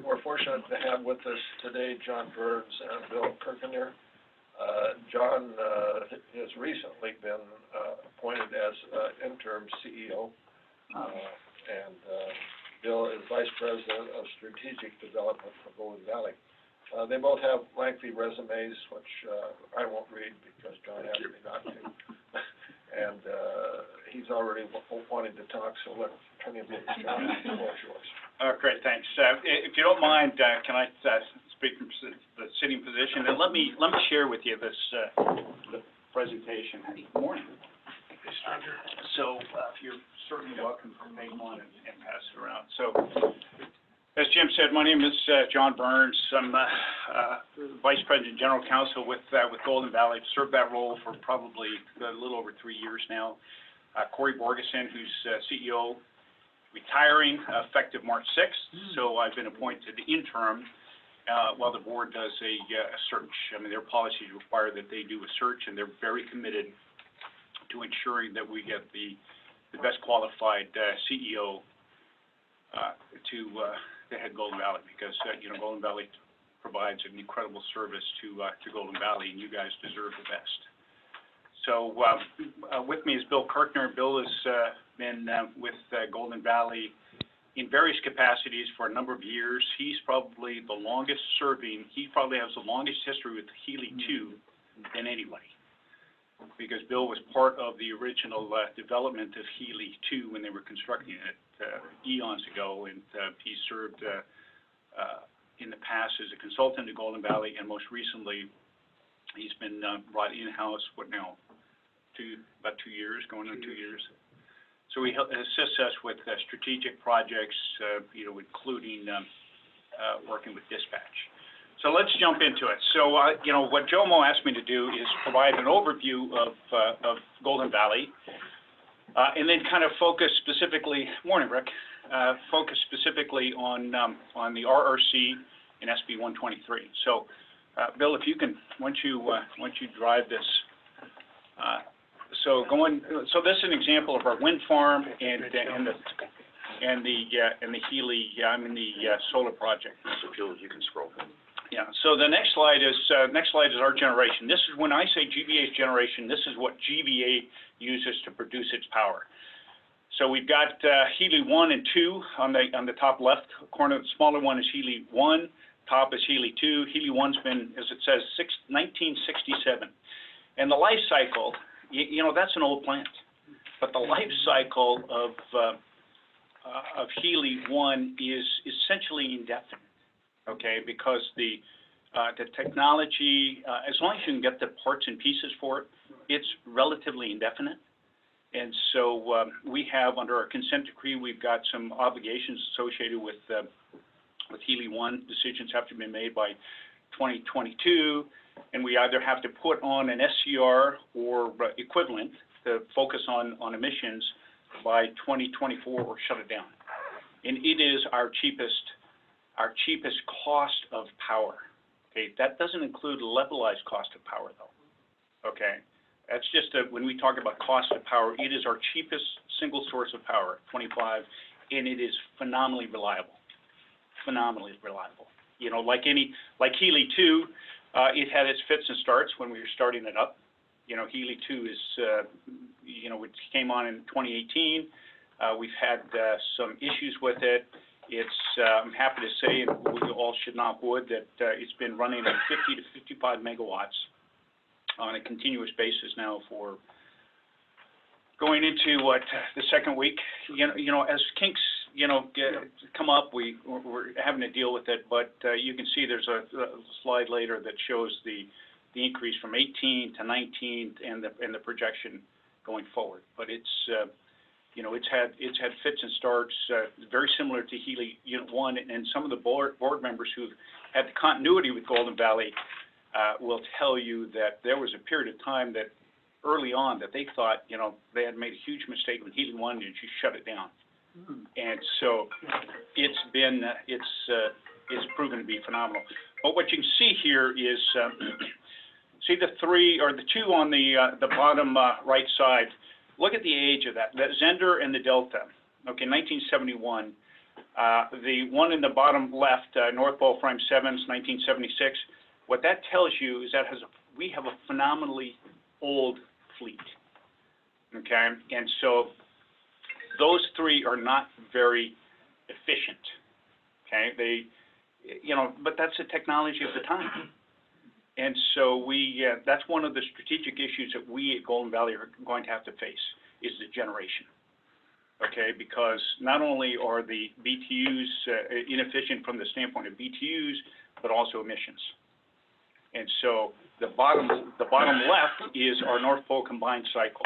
we're fortunate to have with us today John Burns and Bill Kirkenir. John has recently been appointed as interim CEO, and Bill is Vice President of Strategic Development for Golden Valley. They both have lengthy resumes, which I won't read because John asked me not to. And he's already wanting to talk, so let's turn him loose. John, the floor is yours. Great, thanks. If you don't mind, can I speak from the sitting position? And let me share with you this the presentation. Good morning. So you're certainly welcome to take one and pass it around. So, as Jim said, my name is John Burns. I'm Vice President, General Counsel with Golden Valley. I've served that role for probably a little over 3 years now. Corey Borgeson, who's CEO, retiring effective March 6th. So I've been appointed interim while the board does a search. I mean, their policies require that they do a search, and they're very committed to ensuring that we get the best qualified CEO to head Golden Valley, because Golden Valley provides an incredible service to Golden Valley, and you guys deserve the best. So with me is Bill Kirkenir. Bill has been with Golden Valley in various capacities for a number of years. He's probably the longest serving. He probably has the longest history with Healy 2 than anybody, because Bill was part of the original development of Healy 2 when they were constructing it eons ago, and he served in the past as a consultant to Golden Valley, and most recently he's been brought in-house, about 2 years, going on 2 years. So he assists us with strategic projects, including working with dispatch. So let's jump into it. So, what Jomo asked me to do is provide an overview of Golden Valley, and then kind of focus specifically, morning, Rick, focus specifically on the RRC and SB 123. So, Bill, if you can, once you drive this. So this is an example of our wind farm and the Healy, solar project. So, Bill, you can scroll. Yeah. So the next slide is our generation. This is when I say GVEA's generation. This is what GVEA uses to produce its power. So we've got Healy 1 and 2 on the top left corner. The smaller one is Healy 1. Top is Healy 2. Healy 1's been, as it says, 1967, and the life cycle. That's an old plant, but the life cycle of Healy 1 is essentially indefinite. Okay, because the technology, as long as you can get the parts and pieces for it, it's relatively indefinite. And so we have, under our consent decree, we've got some obligations associated with Healy 1. Decisions have to be made by 2022, and we either have to put on an SCR or equivalent to focus on emissions by 2024 or shut it down. And it is our cheapest cost of power. Okay, that doesn't include levelized cost of power, though. Okay, that's just when we talk about cost of power, it is our cheapest single source of power, 25, and it is phenomenally reliable. Phenomenally reliable. Like Healy 2, it had its fits and starts when we were starting it up. Healy 2 is, which came on in 2018. We've had some issues with it. I'm happy to say, and we all should knock wood, that it's been running at 50 to 55 megawatts on a continuous basis now for going into the second week. As kinks come up, we're having to deal with it. But you can see there's a slide later that shows the increase from 18 to 19 and the projection going forward. But it's it's had fits and starts, very similar to Healy Unit 1, and some of the board members who've had the continuity with Golden Valley will tell you that there was a period of time that early on that they thought, they had made a huge mistake with Healy 1 and you shut it down. And so it's proven to be phenomenal. But what you can see here is, see the 3 or the 2 on the bottom right side. Look at the age of that. The Zender and the Delta. Okay, 1971. The one in the bottom left, North Pole Frame 7, 1976, what that tells you is that we have a phenomenally old fleet, okay? And so those three are not very efficient, okay? But that's the technology of the time. And so that's one of the strategic issues that we at Golden Valley are going to have to face, is the generation, okay? Because not only are the BTUs inefficient from the standpoint of BTUs, but also emissions. And so the bottom left is our North Pole combined cycle.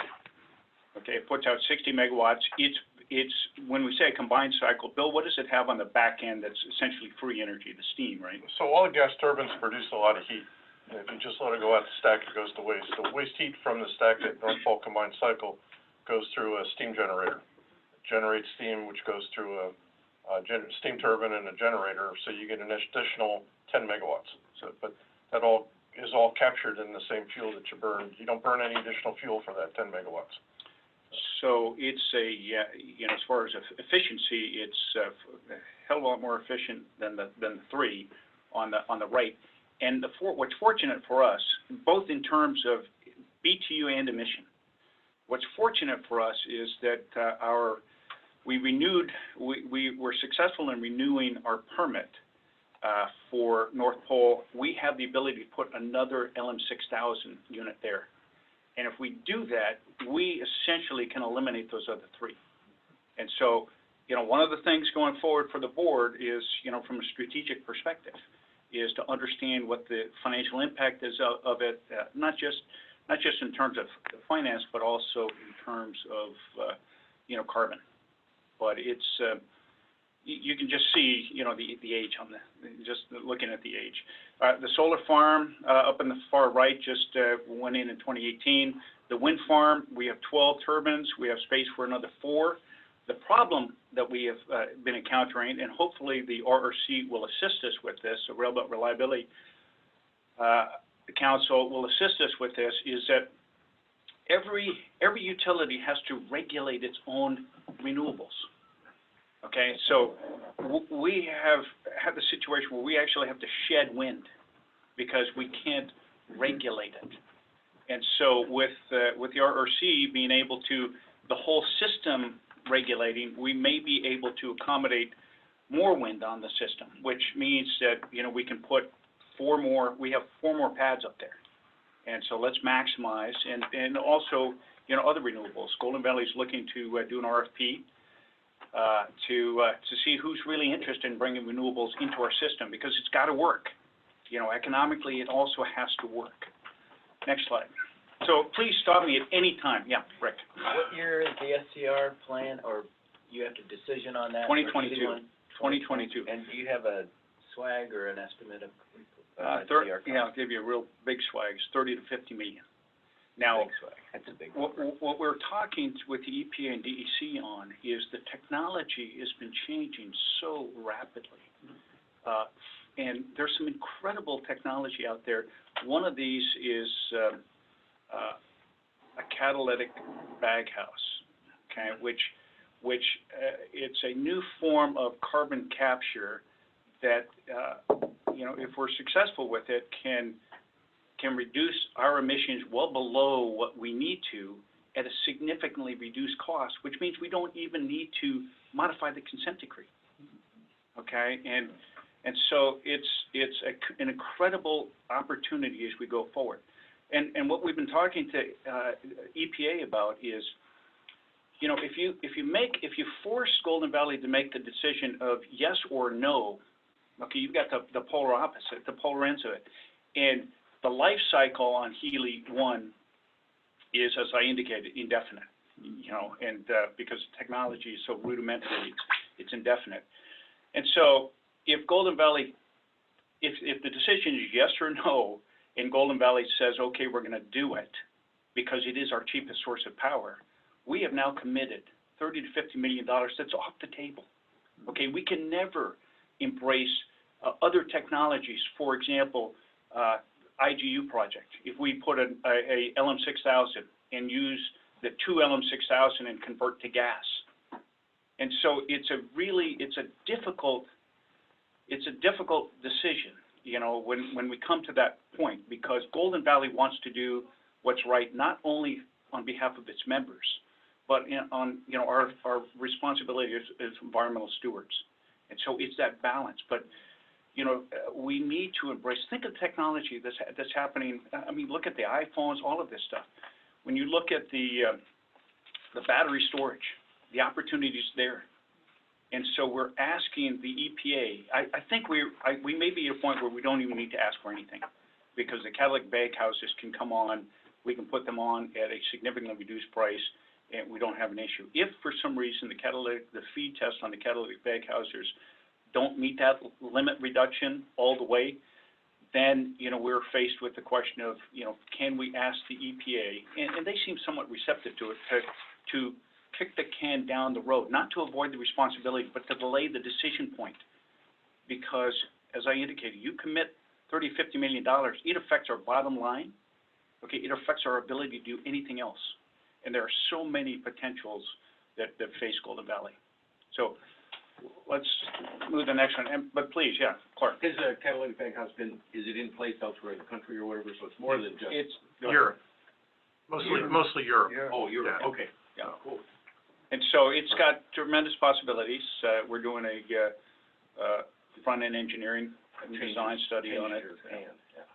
Okay, it puts out 60 megawatts. It's when we say a combined cycle, Bill, what does it have on the back end that's essentially free energy, the steam, right? So all the gas turbines produce a lot of heat. And if you just let it go out the stack, it goes to waste. So waste heat from the stack at North Pole combined cycle goes through a steam generator. It generates steam, which goes through a steam turbine and a generator, so you get an additional 10 megawatts. So, but that is all captured in the same fuel that you burn. You don't burn any additional fuel for that 10 megawatts. So it's as far as efficiency, it's a hell of a lot more efficient than the three on the right. And what's fortunate for us, both in terms of BTU and emission, what's fortunate for us is that we were successful in renewing our permit for North Pole. We have the ability to put another LM6000 unit there. And if we do that, we essentially can eliminate those other three. And so, one of the things going forward for the board is, from a strategic perspective, is to understand what the financial impact is of it, not just in terms of finance, but also in terms of, carbon. But it's, you can just see, the age on just looking at the age. The solar farm up in the far right just went in 2018. The wind farm, we have 12 turbines. We have space for another 4. The problem that we have been encountering, and hopefully the RRC will assist us with this, the Railroad Reliability Council will assist us with this, is that every utility has to regulate its own renewables. Okay, so we have had the situation where we actually have to shed wind because we can't regulate it. And so with the RRC being able to, the whole system regulating, we may be able to accommodate more wind on the system, which means that, we can put 4 more, we have 4 more pads up there. And so let's maximize, and also, other renewables. Golden Valley is looking to do an RFP to see who's really interested in bringing renewables into our system, because it's got to work. Economically, it also has to work. Next slide. So please stop me at any time. Yeah, Rick. What year is the SCR plan, or you have a decision on that? 2022. 2022. And do you have a swag or an estimate of SCR? Yeah, I'll give you a real big swag. It's 30 to 50 million. Now, big swag. That's a big what we're talking with the EPA and DEC on is the technology has been changing so rapidly. And there's some incredible technology out there. One of these is a catalytic baghouse, okay, which it's a new form of carbon capture that, if we're successful with it, can reduce our emissions well below what we need to at a significantly reduced cost, which means we don't even need to modify the consent decree, okay? And so it's an incredible opportunity as we go forward. And what we've been talking to EPA about is, if you force Golden Valley to make the decision of yes or no, okay, you've got the polar opposite, the polar ends of it. And the life cycle on Healy 1 is, as I indicated, indefinite, and because technology is so rudimentary, it's indefinite. And so if Golden Valley, if the decision is yes or no, and Golden Valley says, okay, we're going to do it because it is our cheapest source of power, we have now committed $30 to $50 million that's off the table. Okay, we can never embrace other technologies. For example, IGU project. If we put a LM6000 and use the 2 LM6000 and convert to gas, And so it's a difficult decision, you know, when we come to that point, because Golden Valley wants to do what's right, not only on behalf of its members, but on, you know, our responsibility as environmental stewards. And so it's that balance. But, you know, we need to embrace, think of technology that's happening. I mean, look at the iPhones, all of this stuff. When you look at the battery storage, the opportunities there. And so we're asking the EPA, I think we may be at a point where we don't even need to ask for anything, because the catalytic bag houses can come on, we can put them on at a significantly reduced price, and we don't have an issue. If for some reason the feed test on the catalytic bag houses don't meet that limit reduction all the way, then, you know, we're faced with the question of, you know, can we ask the EPA, and they seem somewhat receptive to it, to kick the can down the road, not to avoid the responsibility, but to delay the decision point. Because, as I indicated, you commit $30, $50 million, it affects our bottom line, okay, it affects our ability to do anything else. And there are so many potentials that face Golden Valley. So, let's move to the next one, but please, yeah, Clark. Has a catalytic bag house is it in place elsewhere in the country or whatever, so it's more than just? It's Europe. Mostly Europe. Oh, Europe, Yeah. okay. Yeah. Cool. And so it's got tremendous possibilities. We're doing a front-end engineering design study on it.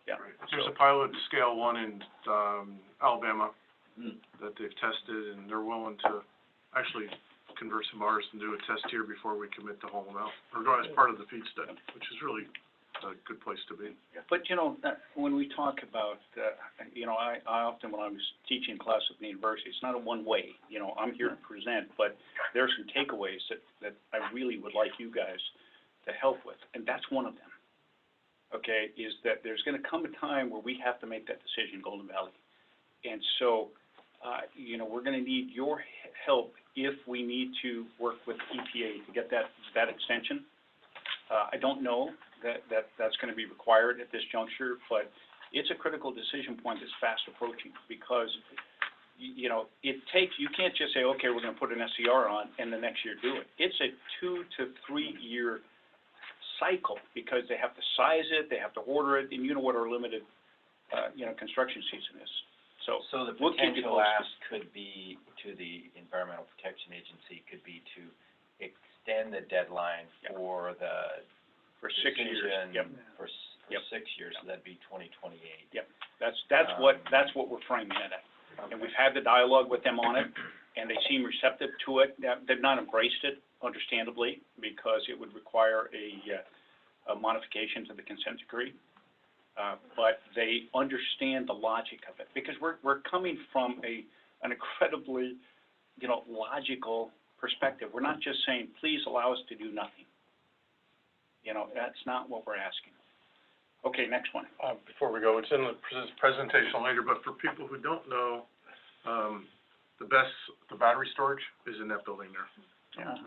Yeah. There's a pilot scale one in Alabama that they've tested, and they're willing to actually convert some bars and do a test here before we commit to haul them out, or go as part of the feed study, which is really a good place to be. But, you know, when we talk about, you know, I often, when I was teaching class at the university, it's not a one-way. You know, I'm here to present, but there are some takeaways that I really would like you guys to help with, and that's one of them, okay, is that there's going to come a time where we have to make that decision in Golden Valley. And so, you know, we're going to need your help if we need to work with EPA to get that extension. I don't know that's going to be required at this juncture, but it's a critical decision point that's fast approaching, because, you know, you can't just say, okay, we're going to put an SCR on and the next year do it. It's a 2 to 3 year cycle, because they have to size it, they have to order it, and you know what our limited, you know, construction season is. So the we'll keep you potential posted. ask could be to the Environmental Protection Agency, could be to extend the deadline for the For 6 years, yep. For Yep. 6 years, so that'd be 2028. Yep, that's what we're framing it at. Okay. And we've had the dialogue with them on it, and they seem receptive to it. They've not embraced it, understandably, because it would require a modification to the consent decree. But they understand the logic of it, because we're coming from an incredibly, you know, logical perspective. We're not just saying, please allow us to do nothing. You know, that's not what we're asking. Okay, next one. Before we go, it's in the presentation later, but for people who don't know, the battery storage is in that building there. Yeah.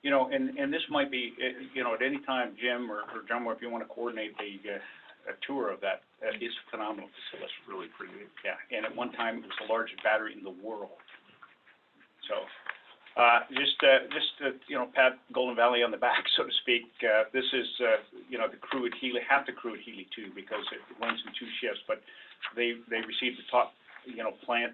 You know, and this might be, you know, at any time, Jim or John, if you want to coordinate a tour of that, it's a phenomenal facility. It's really pretty neat. Yeah, and at one time, it was the largest battery in the world. So, just you know, pat Golden Valley on the back, so to speak. This is, you know, the crew at Healy, half the crew at Healy too, because it runs in 2 shifts, but they received the top, you know, plant,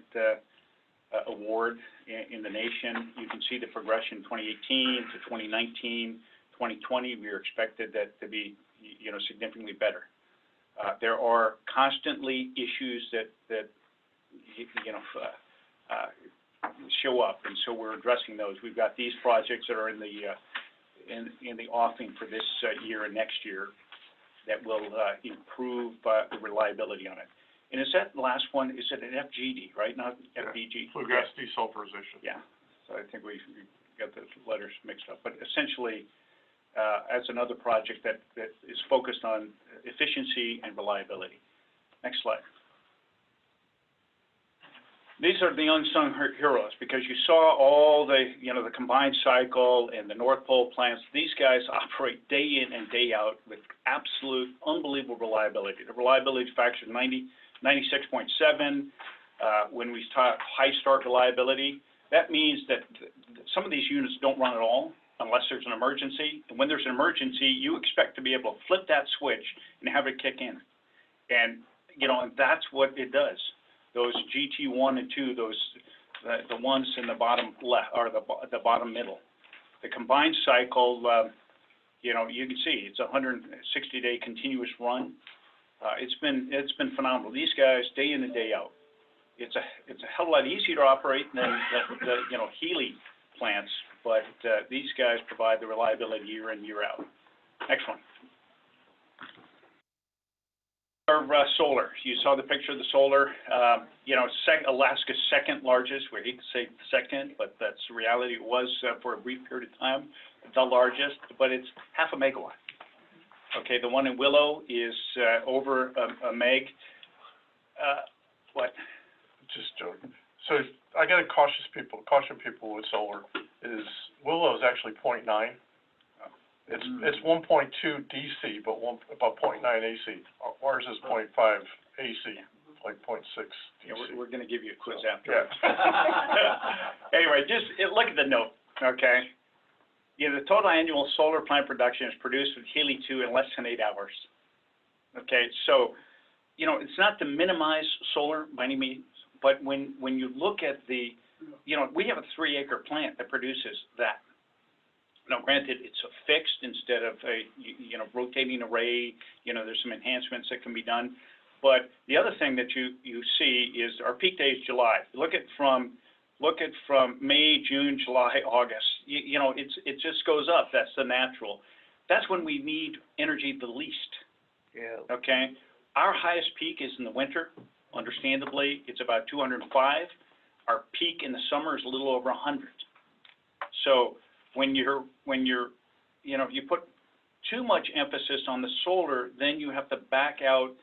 award in the nation. You can see the progression 2018 to 2019, 2020, we are expected that to be, you know, significantly better. There are constantly issues that you know, show up, and so we're addressing those. We've got these projects that are in the offing for this year and next year that will improve the reliability on it. And is that last one, is it an FGD, right, not FBG? Flue gas desulfurization. Yeah, so I think we got the letters mixed up. But essentially, that's another project that is focused on efficiency and reliability. Next slide. These are the unsung heroes, because you saw all the, you know, the combined cycle and the North Pole plants. These guys operate day in and day out with absolute, unbelievable reliability. The reliability factor is 96.7. When we talk high start reliability, That means that some of these units don't run at all unless there's an emergency. And when there's an emergency, you expect to be able to flip that switch and have it kick in. And, you know, and that's what it does. Those GT1 and 2, the ones in the bottom left, or the bottom middle. The combined cycle, you know, you can see it's a 160-day continuous run. It's been phenomenal. These guys, day in and day out. It's a hell of a lot easier to operate than the you know, Healy plants, but these guys provide the reliability year in, year out. Next one. Our solar. You saw the picture of the solar. You know, Alaska's second largest. We hate to say second, but that's the reality. It was for a brief period of time the largest, but it's half a megawatt. Okay, the one in Willow is over a meg. What? Just joking. So I gotta caution people with solar is Willow is actually 0.9. It's 1.2 DC, but about 0.9 AC. Ours is 0.5 AC, like 0.6 DC. Yeah, we're going to give you a quiz So, after. yeah. Anyway, just look at the note, okay? You know, the total annual solar plant production is produced with Healy 2 in less than 8 hours. Okay, so, you know, it's not to minimize solar by any means, but when you look at the, you know, we have a 3-acre plant that produces that. Now, granted, it's a fixed instead of a, you know, rotating array. You know, there's some enhancements that can be done. But the other thing that you see is our peak day is July. Look at from May, June, July, August. You know, it just goes up. That's the natural. That's when we need energy the least. Yeah. Okay? Our highest peak is in the winter. Understandably, it's about 205. Our peak in the summer is a little over 100. So when you're, you know, you put too much emphasis on the solar, then you have to back out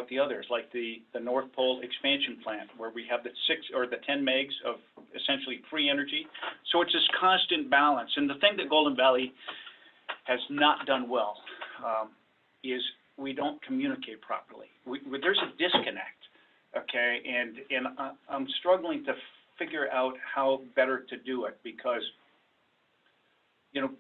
the others, like the North Pole expansion plant, where we have the 6 or the 10 megs of essentially free energy. So it's this constant balance. And the thing that Golden Valley has not done well is we don't communicate properly. There's a disconnect, okay? And I'm struggling to figure out how better to do it, because, you know,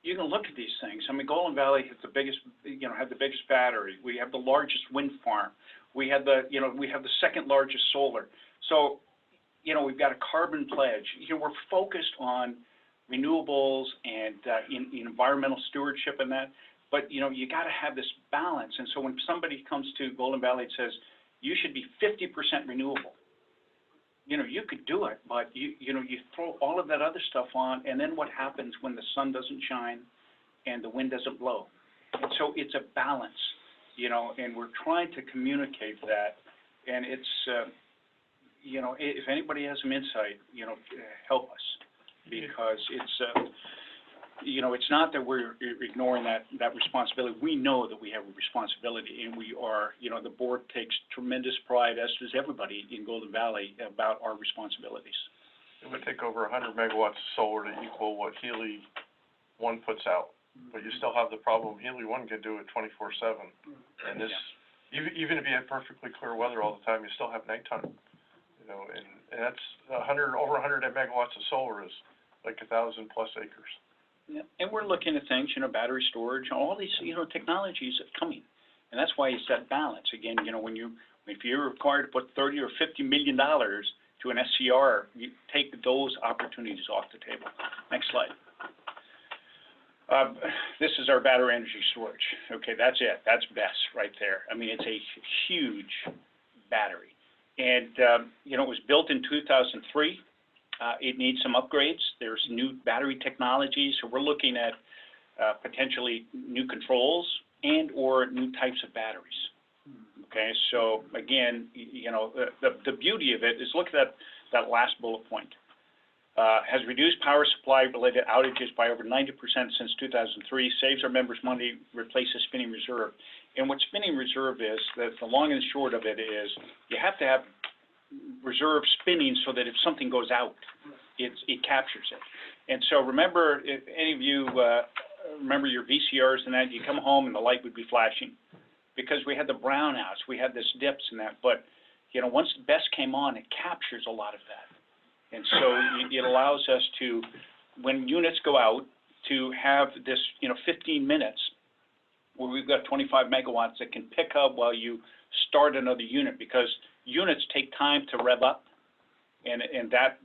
you can look at these things. I mean, Golden Valley has the biggest, you know, had the biggest battery. We have the largest wind farm. We have the second largest solar. So, you know, we've got a carbon pledge. You know, we're focused on renewables and in environmental stewardship and that. But, you know, you got to have this balance. And so when somebody comes to Golden Valley and says, you should be 50% renewable, you know, you could do it, but you know, you throw all of that other stuff on, and then what happens when the sun doesn't shine and the wind doesn't blow? And so it's a balance, you know, and we're trying to communicate that, and it's, you know, if anybody has some insight, you know, help us, because it's, you know, it's not that we're ignoring that responsibility. We know that we have a responsibility, and we are, you know, the board takes tremendous pride, as does everybody in Golden Valley, about our responsibilities. It would take over 100 megawatts of solar to equal what Healy 1 puts out, but you still have the problem. Healy 1 can do it 24/7, and this, even if you had perfectly clear weather all the time, you still have nighttime. You know, and that's over 100 megawatts of solar is like 1,000+ acres. Yeah, and we're looking at things, you know, battery storage, all these, you know, technologies are coming, and that's why it's that balance. Again, you know, if you're required to put $30 or $50 million to an SCR, you take those opportunities off the table. Next slide. This is our battery energy storage. Okay, that's it. That's BESS right there. I mean, it's a huge battery, and you know, it was built in 2003. It needs some upgrades. There's new battery technologies, so we're looking at potentially new controls and or new types of batteries. Okay, so again, you know, the beauty of it is, look at that last bullet point. Has reduced power supply related outages by over 90% since 2003, saves our members money, replaces spinning reserve. And what spinning reserve is, that the long and short of it is, you have to have reserve spinning so that if something goes out, it captures it. And so remember, if any of you remember your VCRs and that, you come home and the light would be flashing, because we had the brownouts, we had this dips and that. But, you know, once the BESS came on, it captures a lot of that. And so it allows us to, when units go out, to have this, 15 minutes where we've got 25 megawatts that can pick up while you start another unit, because units take time to rev up, and that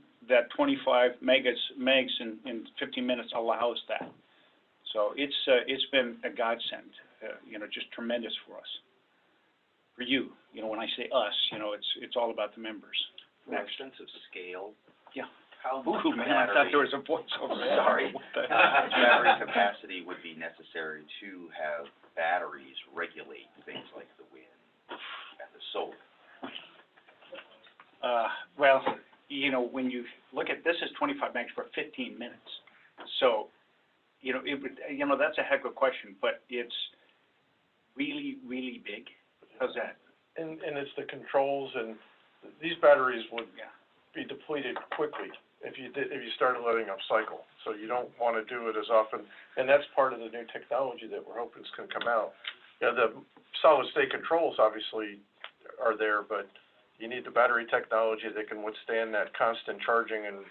25 megs in 15 minutes allows that. So it's been a godsend, just tremendous for us. For you, when I say us, it's all about the members. For a sense of scale. Yeah. How much Ooh, man, I thought there was a voice over there. Sorry. What the How much battery capacity would be necessary to have batteries regulate things like the wind and the solar? Well, when you look at, this is 25 megs for 15 minutes. So, it would, that's a heck of a question, but it's really, really big. How's that? And it's the controls, and these batteries would Yeah. be depleted quickly if you started letting them cycle. So you don't want to do it as often, and that's part of the new technology that we're hoping is going to come out. The solid state controls obviously are there, but you need the battery technology that can withstand that constant charging and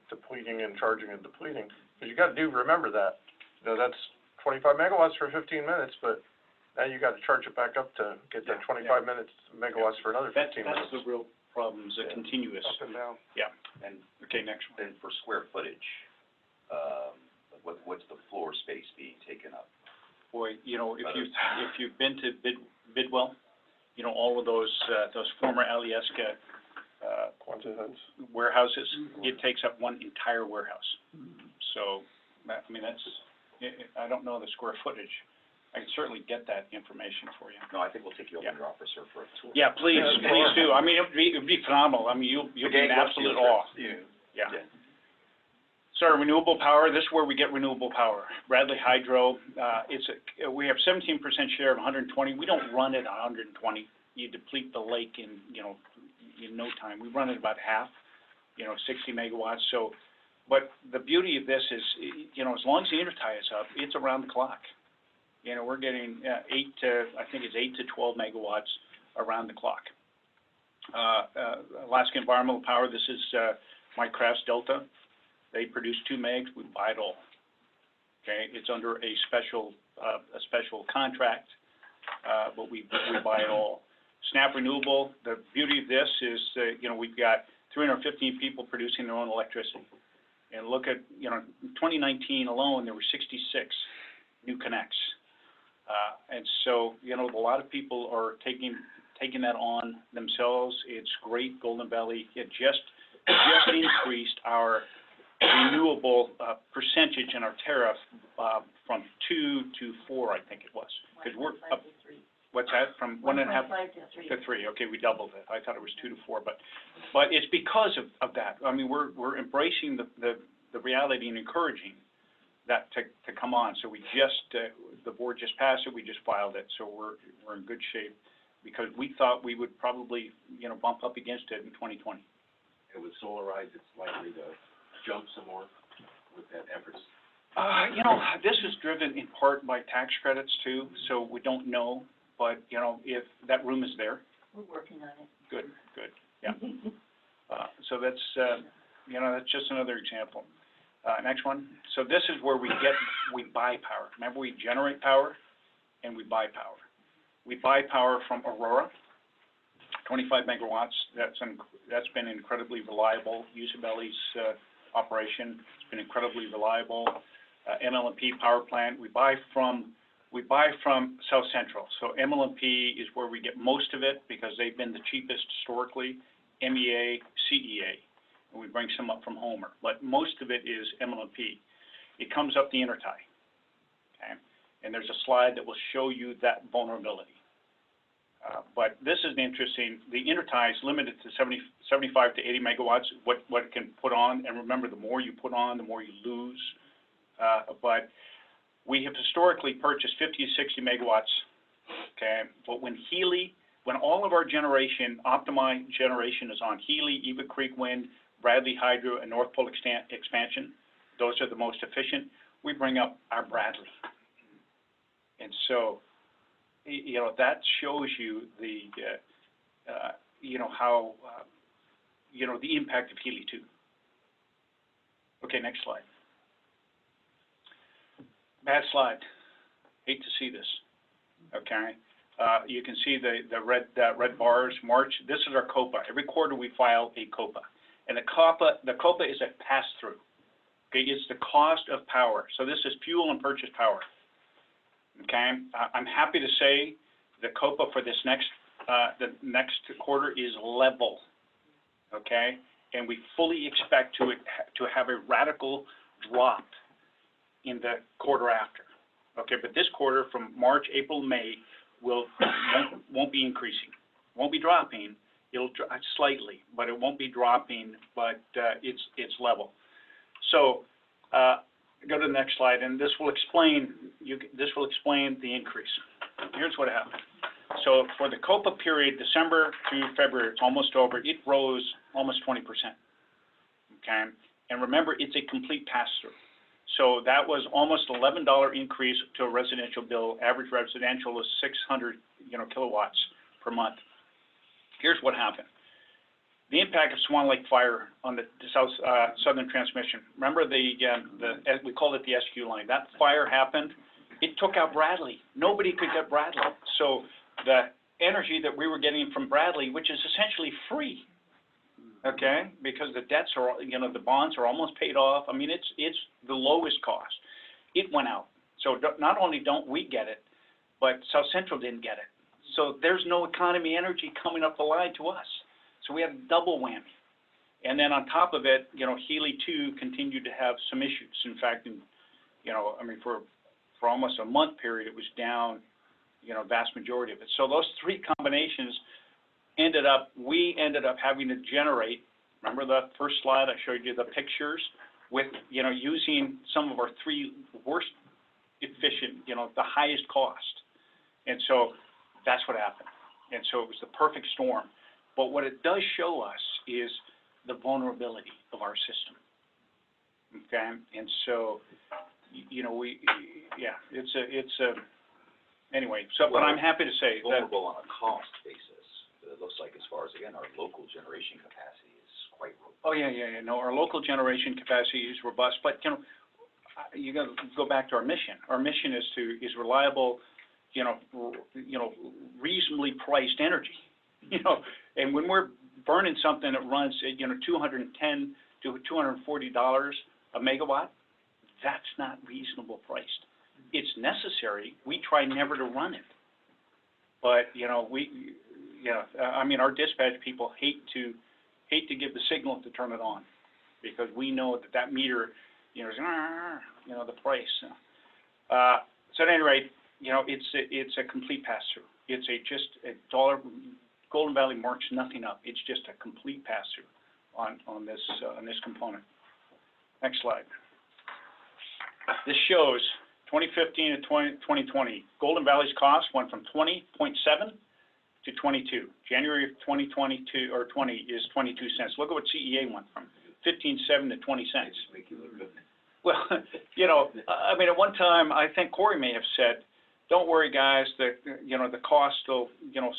depleting and charging and depleting. Because you got to remember that, that's 25 megawatts for 15 minutes, but now you got to charge it back up to get that 25 megawatts for another 15 minutes. That's the real problem, is a continuous. Up and down. Yeah. And Okay, next one. then for square footage, what's the floor space being taken up? Boy, if you've been to Bidwell, all of those former Alyeska, Quantum heads. warehouses, it takes up one entire warehouse. So, I mean, I don't know the square footage. I can certainly get that information for you. No, I think we'll take you over Yeah. to your officer for a tour. Yeah, please do. I mean, it'd be phenomenal. I mean, you'll be in absolute awe. Yeah. So our renewable power, this is where we get renewable power. Bradley Hydro, we have 17% share of 120. We don't run it 120. You deplete the lake in no time. We run it about half, 60 megawatts. So, but the beauty of this is, as long as the intertie is up, it's around the clock. We're getting 8 to 12 megawatts around the clock. Alaska Environmental Power, this is Mike Kraft's Delta. They produce 2 megs, we buy it all. Okay, it's under a special contract, but we buy it all. Snap Renewable, the beauty of this is, we've got 315 people producing their own electricity. And look at, in 2019 alone, there were 66 new connects. And so, a lot of people are taking that on themselves. It's great. Golden Valley, it just increased our renewable percentage in our tariff from 2 to 4, I think it was. Because we're up, what's that, from 1.5 to 3? Okay, we doubled it. I thought it was 2 to 4, but it's because of that. I mean, we're embracing the reality and encouraging that to come on. So we the board just passed it. We just filed it. So we're in good shape, because we thought we would probably bump up against it in 2020. And with solarized, it's likely to jump some more with that efforts. This is driven in part by tax credits too, so we don't know, but, if that room is there. We're working on it. Good, yeah. So that's just another example. Next one. So this is where we buy power. Remember, we generate power and we buy power. We buy power from Aurora, 25 megawatts. That's been incredibly reliable. Usabelli's operation, it's been incredibly reliable. ML&P power plant, we buy from South Central. So ML&P is where we get most of it, because they've been the cheapest historically. MEA, CEA, and we bring some up from Homer. But most of it is ML&P. It comes up the intertie, okay? And there's a slide that will show you that vulnerability. But this is interesting. The intertie is limited to 75 to 80 megawatts, what it can put on. And remember, the more you put on, the more you lose. But we have historically purchased 50 to 60 megawatts, okay? But when all of our optimized generation is on Healy, Eva Creek Wind, Bradley Hydro, and North Pole expansion, those are the most efficient, we bring up our Bradley. And so, that shows you the, how, the impact of Healy 2. Okay, next slide. Bad slide. Hate to see this, okay? You can see the red bars, March, this is our COPA. Every quarter we file a COPA. And the COPA is a pass-through, okay? It's the cost of power. So this is fuel and purchase power, okay? I'm happy to say the COPA for this the next quarter is level, okay? And we fully expect to have a radical drop in the quarter after, okay? But this quarter, from March, April, May, won't be increasing, won't be dropping. It'll drop slightly, but it won't be dropping. But it's level. So go to the next slide, and this will explain the increase. Here's what happened. So for the COPA period, December to February, it's almost over. It rose almost 20%. Okay, and remember, it's a complete pass-through. So that was almost $11 increase to a residential bill. Average residential was 600, kilowatts per month. Here's what happened. The impact of Swan Lake Fire on the southern transmission. Remember we called it the SQ line. That fire happened. It took out Bradley. Nobody could get Bradley. So the energy that we were getting from Bradley, which is essentially free, okay, because the debts are, the bonds are almost paid off. I mean, it's the lowest cost. It went out. So not only don't we get it, but South Central didn't get it. So there's no economy energy coming up the line to us. So we have double whammy. And then on top of it, Healy 2 continued to have some issues. In fact, for almost a month period, it was down, vast majority of it. So those three combinations we ended up having to generate, remember the first slide I showed you the pictures with, using some of our three worst efficient, the highest cost. And so that's what happened. And so it was the perfect storm. But what it does show us is the vulnerability of our system. Okay? And so, anyway, but I'm happy to say that. Vulnerable on a cost basis, it looks like, as far as, again, our local generation capacity is quite robust. Oh, yeah. No, our local generation capacity is robust, but, you got to go back to our mission. Our mission is reliable, reasonably priced energy, and when we're burning something that runs at, $210 to $240 a megawatt, that's not reasonable priced. It's necessary. We try never to run it, but, our dispatch people hate to give the signal to turn it on, because we know that meter, is, the price. So at any rate, it's a complete pass-through. It's just a dollar. Golden Valley marks nothing up. It's just a complete pass-through on this component. Next slide. This shows 2015 to 2020. Golden Valley's cost went from 20.7 to 22. January of 2022 or 20 is 22 cents. Look at what CEA went from 15.7 to 20 cents. Well, at one time, I think Corey may have said, "Don't worry, guys. The cost will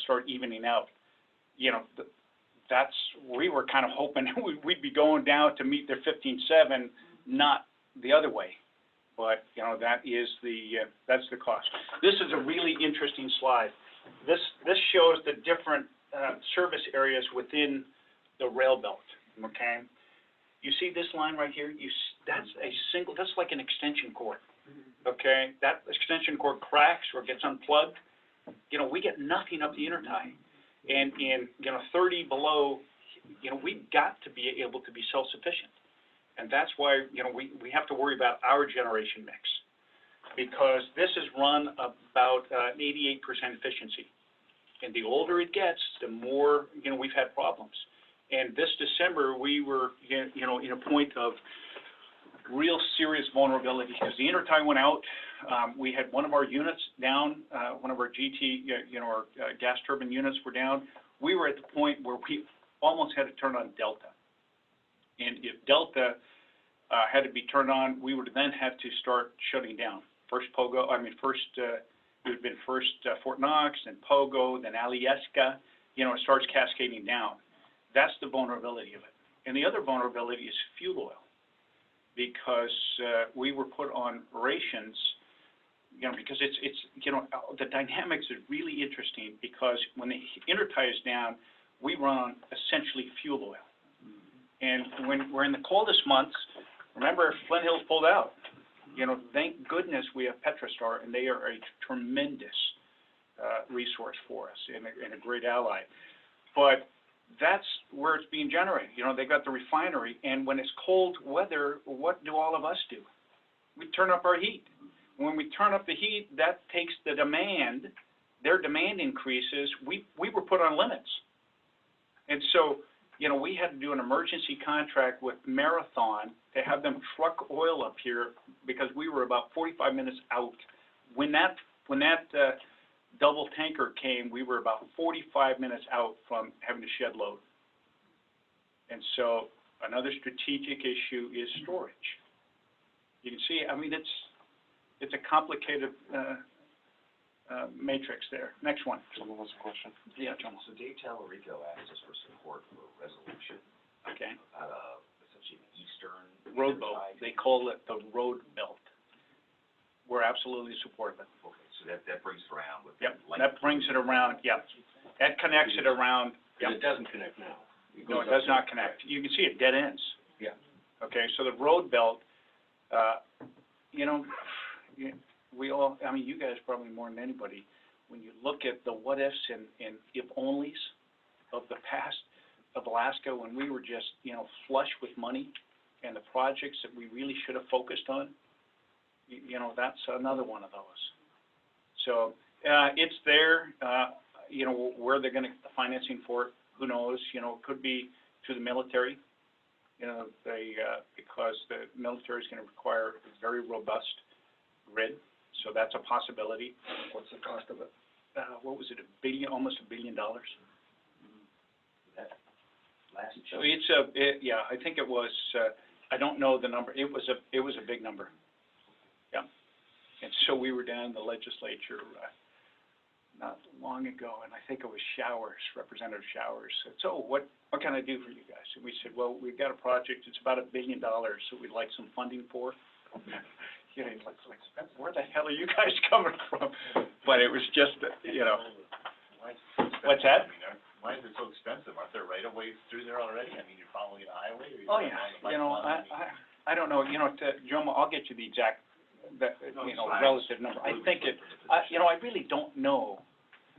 start evening out." We were kind of hoping we'd be going down to meet their 15.7, not the other way. But that's the cost. This is a really interesting slide. This shows the different service areas within the rail belt. Okay, you see this line right here? That's like an extension cord. Okay, that extension cord cracks or gets unplugged. We get nothing up the intertie, and in 30 below, we've got to be able to be self-sufficient. And that's why, we have to worry about our generation mix, because this is run about 88% efficiency. And the older it gets, the more, we've had problems. And this December, we were, in a point of real serious vulnerability, because the intertie went out. We had one of our units down, one of our GT, our gas turbine units were down. We were at the point where we almost had to turn on Delta. And if Delta had to be turned on, we would then have to start shutting down. First it would have been Fort Knox, then Pogo, then Alyeska. It starts cascading down. That's the vulnerability of it. And the other vulnerability is fuel oil. because, we were put on rations, because it's, the dynamics is really interesting, because when the intertie is down, we run on essentially fuel oil. And when we're in the coldest months, remember, Flint Hills pulled out. Thank goodness we have Petrostar, and they are a tremendous resource for us and a great ally. But that's where it's being generated. They got the refinery, and when it's cold weather, what do all of us do? We turn up our heat. When we turn up the heat, that takes the demand, their demand increases. We were put on limits. And so, we had to do an emergency contract with Marathon to have them truck oil up here because we were about 45 minutes out. When that double tanker came, we were about 45 minutes out from having to shed load. And so another strategic issue is storage. You can see, it's a complicated matrix there. Next one. Someone has a question? Yeah, John. So Dave Talarico asked us for support for a resolution Okay. about essentially the eastern. Road belt. They call it the road belt. We're absolutely supportive of it. Okay, so that brings it around with. Yep, that brings it around, yep. That connects it around, And yep. it doesn't connect now. No, it does not connect. You can see it dead ends. Yeah. Okay, so the road belt, we all, you guys probably more than anybody, when you look at the what ifs and if onlys of the past of Alaska, when we were just, flush with money and the projects that we really should have focused on, that's another one of those. So, it's there, where they're gonna get the financing for it, who knows, it could be through the military, because the military is gonna require a very robust grid, so that's a possibility. What's the cost of it? What was it, almost $1 billion? Last So yeah, I think it was, I don't know the number, it was a big number. Yeah. And so we were down in the legislature, not long ago, and I think it was Representative Showers said, so what can I do for you guys? And we said, well, we've got a project, it's about $1 billion, so we'd like some funding for. He's like, where the hell are you guys coming from? But it was just, what's that? Why is it so expensive? Aren't there right-of-ways through there already? You're following a highway, or Oh, yeah, I don't know, Joe, I'll get you the exact, relative number. I think I really don't know.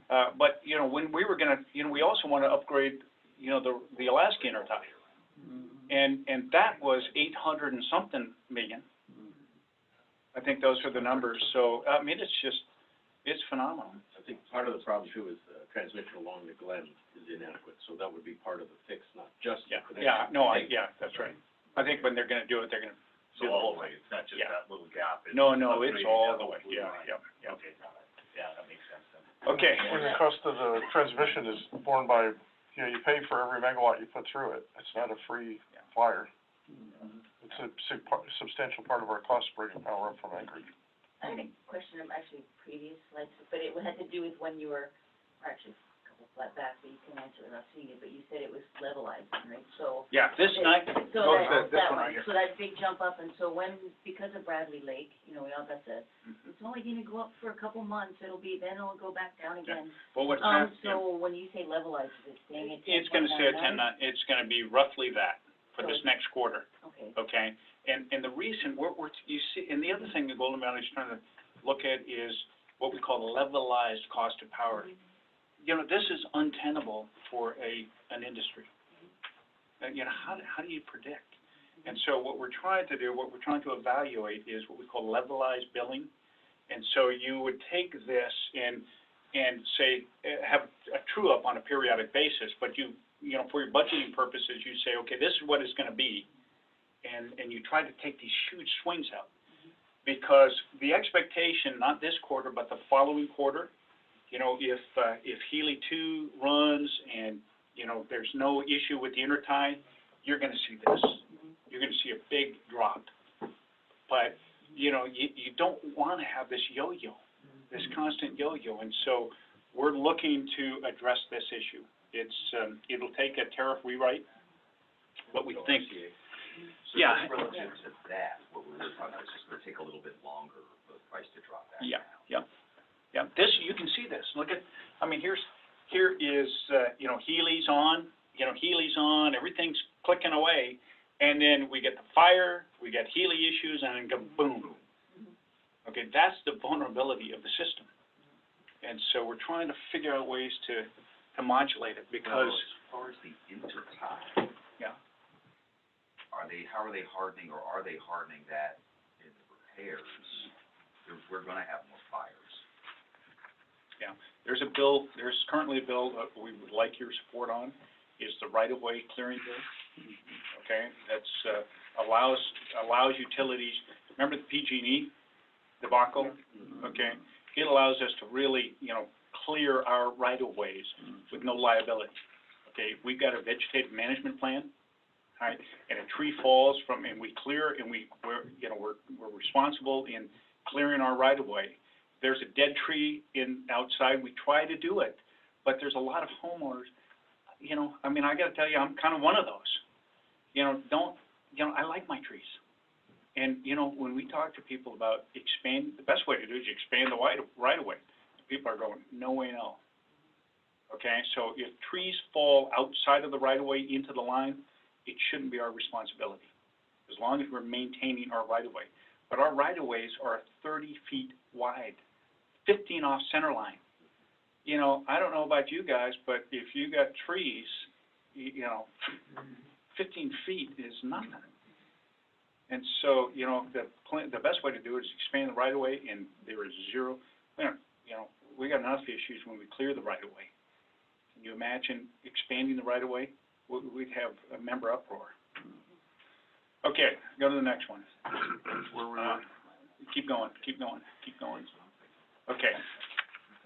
But, when we were gonna, we also want to upgrade, the Alaska intertie. And that was 800 and something million. I think those are the numbers. So, it's phenomenal. I think part of the problem too is the transmission along the Glen is inadequate, so that would be part of the fix, not just the connection. That's right. I think when they're gonna do it, they're gonna So all the way, it's not just that little gap? It's No, it's upgrading all that the whole way, blue yeah, line. yeah. Okay, got it. Yeah, that makes sense then. Okay. And the cost of the transmission is borne by, you pay for every megawatt you put through it. It's not a free flyer. It's a substantial part of our cost, bringing power up from Anchorage. I had a question, actually previous slides, but it had to do with when you were, or actually a couple flat back, but you can answer without seeing it, but you said it was levelizing, right? So. Yeah, this night, So this that one right here. so that big jump up, and so because of Bradley Lake, we all got it's only gonna go up for a couple months, then it'll go back down again. Well, what's So when you say levelize, is it staying at 10.99? it's gonna stay at 10, it's gonna be roughly that for this next quarter, Okay. okay? And the reason, you see, and the other thing the Golden Valley is trying to look at is what we call the levelized cost of power. This is untenable for an industry. How do you predict? And so what we're trying to do, what we're trying to evaluate is what we call levelized billing. And so you would take this and say, have a true up on a periodic basis, but for your budgeting purposes, you say, okay, this is what it's gonna be. And you try to take these huge swings out. Because the expectation, not this quarter, but the following quarter, if Healy 2 runs and, there's no issue with the intertie, you're gonna see this. You're gonna see a big drop. But, you don't wanna have this yo-yo, this constant yo-yo. And so we're looking to address this issue. It'll take a tariff rewrite, but we think, So Yeah. just relative to that, what we're talking about is just gonna take a little bit longer for the price to drop back Yeah, down. yeah, yeah. This, you can see this. Look at, I mean, here is, you know, Healy's on, everything's clicking away. And then we get the fire, we get Healy issues, and then go boom. Okay, that's the vulnerability of the system. And so we're trying to figure out ways to modulate it because, Now, as far as the intertie, yeah, how are they hardening, or are they hardening that in the repairs? We're gonna have more fires. yeah. There's currently a bill that we would like your support on, is the right-of-way clearing bill. Okay, that's, allows utilities, remember the PG&E debacle? Okay, it allows us to really, you know, clear our right-of-ways with no liability. Okay, we've got a vegetative management plan, all right, and a tree falls from, and we clear, and we're responsible in clearing our right-of-way. There's a dead tree outside, we try to do it, but there's a lot of homeowners, you know, I mean, I gotta tell you, I'm kind of one of those. You know, I like my trees. And, you know, when we talk to people about the best way to do it is expand the right-of-way. People are going, no way, no. Okay, so if trees fall outside of the right-of-way into the line, it shouldn't be our responsibility, as long as we're maintaining our right-of-way. But our right-of-ways are 30 feet wide, 15 off center line. You know, I don't know about you guys, but if you got trees, you know, 15 feet is nothing. And so, you know, the best way to do it is expand the right-of-way, and there is zero, you know, we got enough issues when we clear the right-of-way. Can you imagine expanding the right-of-way? We'd have a member uproar. Okay, go to the next one. Keep going. Okay,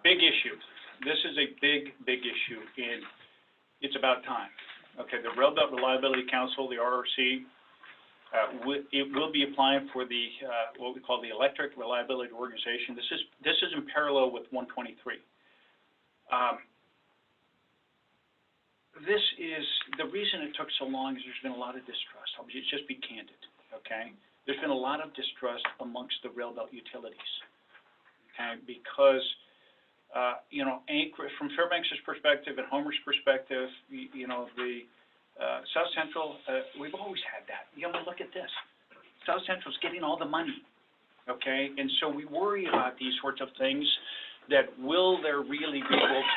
big issue. This is a big issue, and it's about time. Okay, the Railbelt Reliability Council, the RRC, it will be applying for the, what we call the Electric Reliability Organization. This is in parallel with 123. This is, the reason it took so long is there's been a lot of distrust. I'll just be candid, okay? There's been a lot of distrust amongst the railbelt utilities, okay? Because, you know, from Fairbanks' perspective and Homer's perspective, you know, the South Central, we've always had that. You know, look at this. South Central's getting all the money, okay? And so we worry about these sorts of things, that will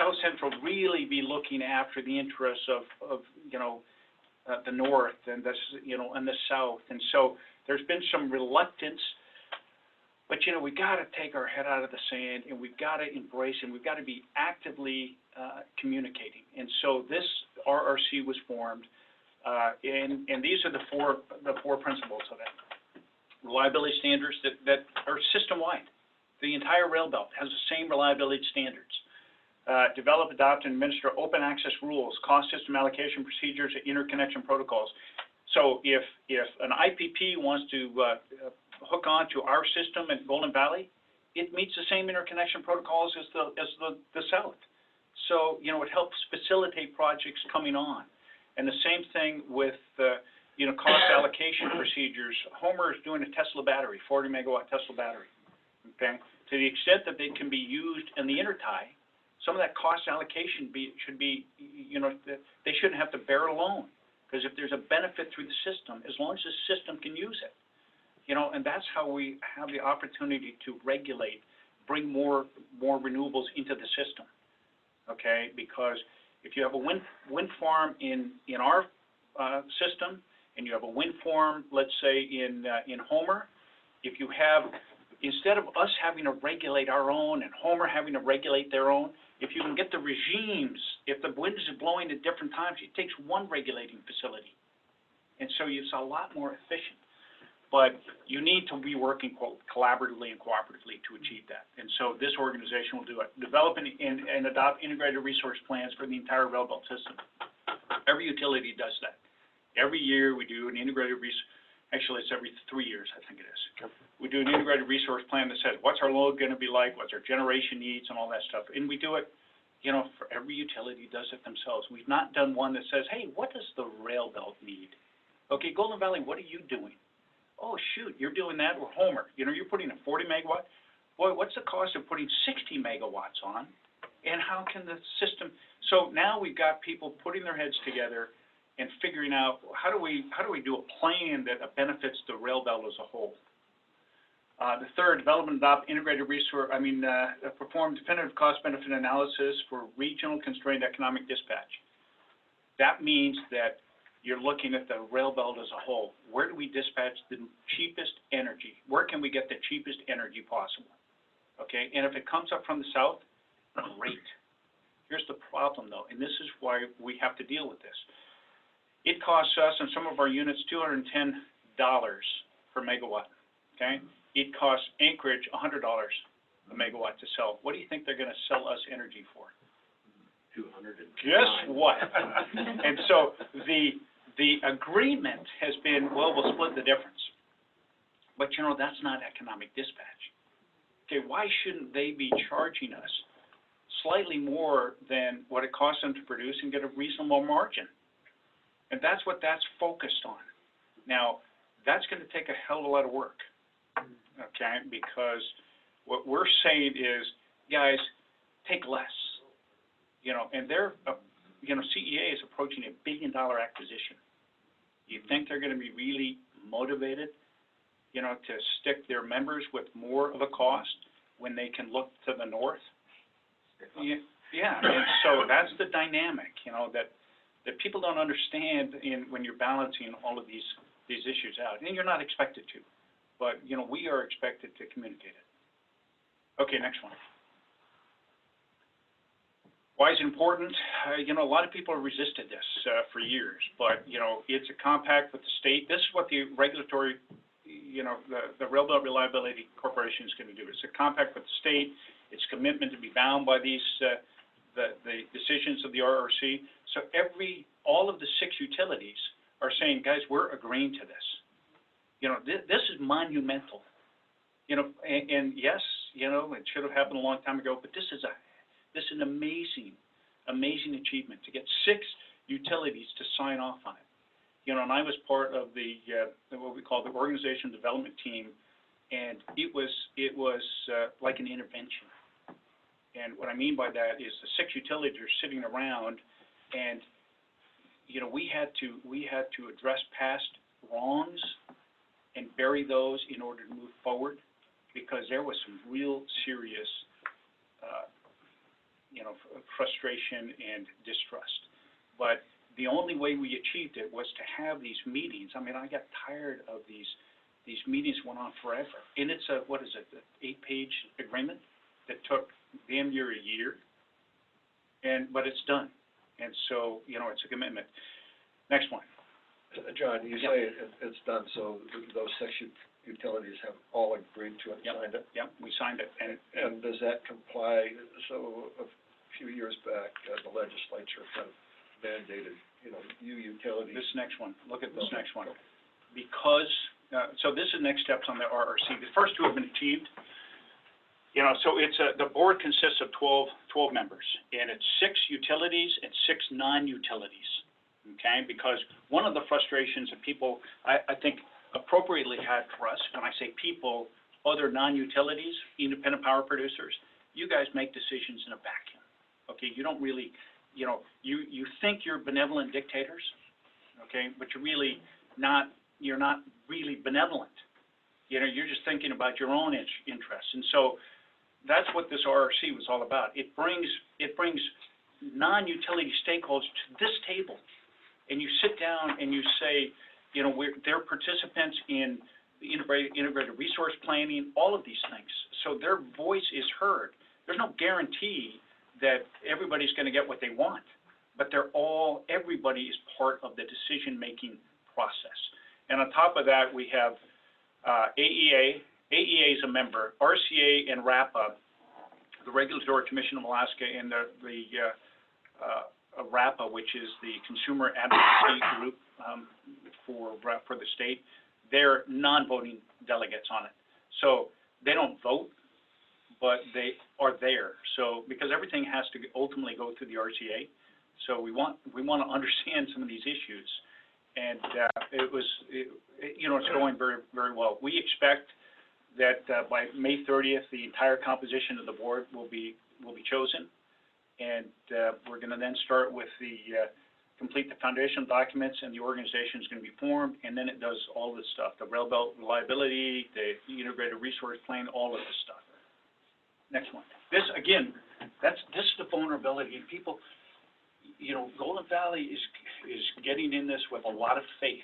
South Central really be looking after the interests of you know, the North and you know, and the South? And so there's been some reluctance, but, you know, we got to take our head out of the sand, and we've got to embrace, and we've got to be actively communicating. And so this RRC was formed, and these are the four principles of it. Reliability standards that are system-wide. The entire rail belt has the same reliability standards. Develop, adopt, and administer open access rules, cost system allocation procedures, and interconnection protocols. So if an IPP wants to hook on to our system at Golden Valley, it meets the same interconnection protocols as the South. So, you know, it helps facilitate projects coming on. And the same thing with, you know, cost allocation procedures. Homer is doing a Tesla battery, 40 megawatt Tesla battery. Okay, to the extent that they can be used in the intertie, some of that cost allocation should be, you know, they shouldn't have to bear it alone. Because if there's a benefit through the system, as long as the system can use it, you know, and that's how we have the opportunity to regulate, bring more renewables into the system. Okay, because if you have a wind farm in our system, and you have a wind farm, let's say in Homer, if you have, instead of us having to regulate our own and Homer having to regulate their own, if you can get the regimes, if the wind is blowing at different times, it takes one regulating facility. And so it's a lot more efficient. But you need to be working collaboratively and cooperatively to achieve that. And so this organization will do it. Develop and adopt integrated resource plans for the entire railbelt system. Every utility does that. Every year we do an integrated actually it's every 3 years, I think it is. Okay. We do an integrated resource plan that says, what's our load gonna be like, what's our generation needs, and all that stuff. And we do it, you know, for every utility does it themselves. We've not done one that says, hey, what does the rail belt need? Okay, Golden Valley, what are you doing? Oh, shoot, you're doing that, or Homer, you know, you're putting a 40 megawatt. Boy, what's the cost of putting 60 megawatts on? And how can the system, so now we've got people putting their heads together and figuring out, how do we do a plan that benefits the rail belt as a whole? The third, development and adopt integrated perform definitive cost-benefit analysis for regional constrained economic dispatch. That means that you're looking at the rail belt as a whole. Where do we dispatch the cheapest energy? Where can we get the cheapest energy possible? Okay, and if it comes up from the south, great. Here's the problem though, and this is why we have to deal with this. It costs us in some of our units $210 per megawatt, okay? It costs Anchorage $100 a megawatt to sell. What do you think they're gonna sell us energy for? 209. Guess what? And so the agreement has been, well, we'll split the difference. But you know, that's not economic dispatch. Okay, why shouldn't they be charging us slightly more than what it costs them to produce and get a reasonable margin? And that's what that's focused on. Now, that's gonna take a hell of a lot of work, okay? Because what we're saying is, guys, take less. You know, and they're, CEA is approaching $1 billion acquisition. You think they're gonna be really motivated, to stick their members with more of a cost when they can look to the north? Yeah, and so that's the dynamic, that people don't understand when you're balancing all of these issues out. And you're not expected to, but, we are expected to communicate it. Okay, next one. Why is it important? A lot of people have resisted this for years, but, it's a compact with the state. This is what the regulatory, the Railroad Reliability Corporation is going to do. It's a compact with the state. It's commitment to be bound by these, the decisions of the RRC. So all of the 6 utilities are saying, guys, we're agreeing to this. This is monumental. And yes, it should have happened a long time ago, but this is an amazing achievement to get 6 utilities to sign off on it. And I was part of the what we call the organization development team, and it was like an intervention. And what I mean by that is the 6 utilities are sitting around, and we had to address past wrongs and bury those in order to move forward, because there was some real serious frustration and distrust. But the only way we achieved it was to have these meetings. I mean, I got tired of these meetings went on forever. And it's an 8-page agreement that took damn near a year. But it's done. And so, it's a commitment. Next one. John, you say it's done, so those 6 utilities have all agreed to it and signed it? Yep, we signed it. And does that comply? So a few years back, the legislature kind of mandated, utilities. This next one, look at this next one. Because, so this is next steps on the RRC. The first 2 have been achieved. So the board consists of 12 members, and it's 6 utilities and 6 non-utilities, okay? Because one of the frustrations that people, I think, appropriately had for us, when I say people, other non-utilities, independent power producers, you guys make decisions in a vacuum, okay? You don't really, you think you're benevolent dictators, okay? But you're not really benevolent. You're just thinking about your own interests. And so that's what this RRC was all about. It brings non-utility stakeholders to this table, and you sit down and you say, they're participants in the integrated resource planning, all of these things. So their voice is heard. There's no guarantee that everybody's going to get what they want, but everybody is part of the decision-making process. And on top of that, we have AEA. AEA is a member. RCA and RAPA, the Regulatory Commission of Alaska, and the RAPA, which is the Consumer Advocacy Group for the state, they're non-voting delegates on it. So they don't vote, but they are there. So because everything has to ultimately go through the RCA, so we want to understand some of these issues. And, it's going very, very well. We expect that, by May 30th, the entire composition of the board will be chosen. And, we're gonna then start with complete the foundational documents, and the organization is gonna be formed, and then it does all this stuff, the rail belt reliability, the integrated resource plan, all of this stuff. Next one. This, again, this is the vulnerability. People, Golden Valley is getting in this with a lot of faith,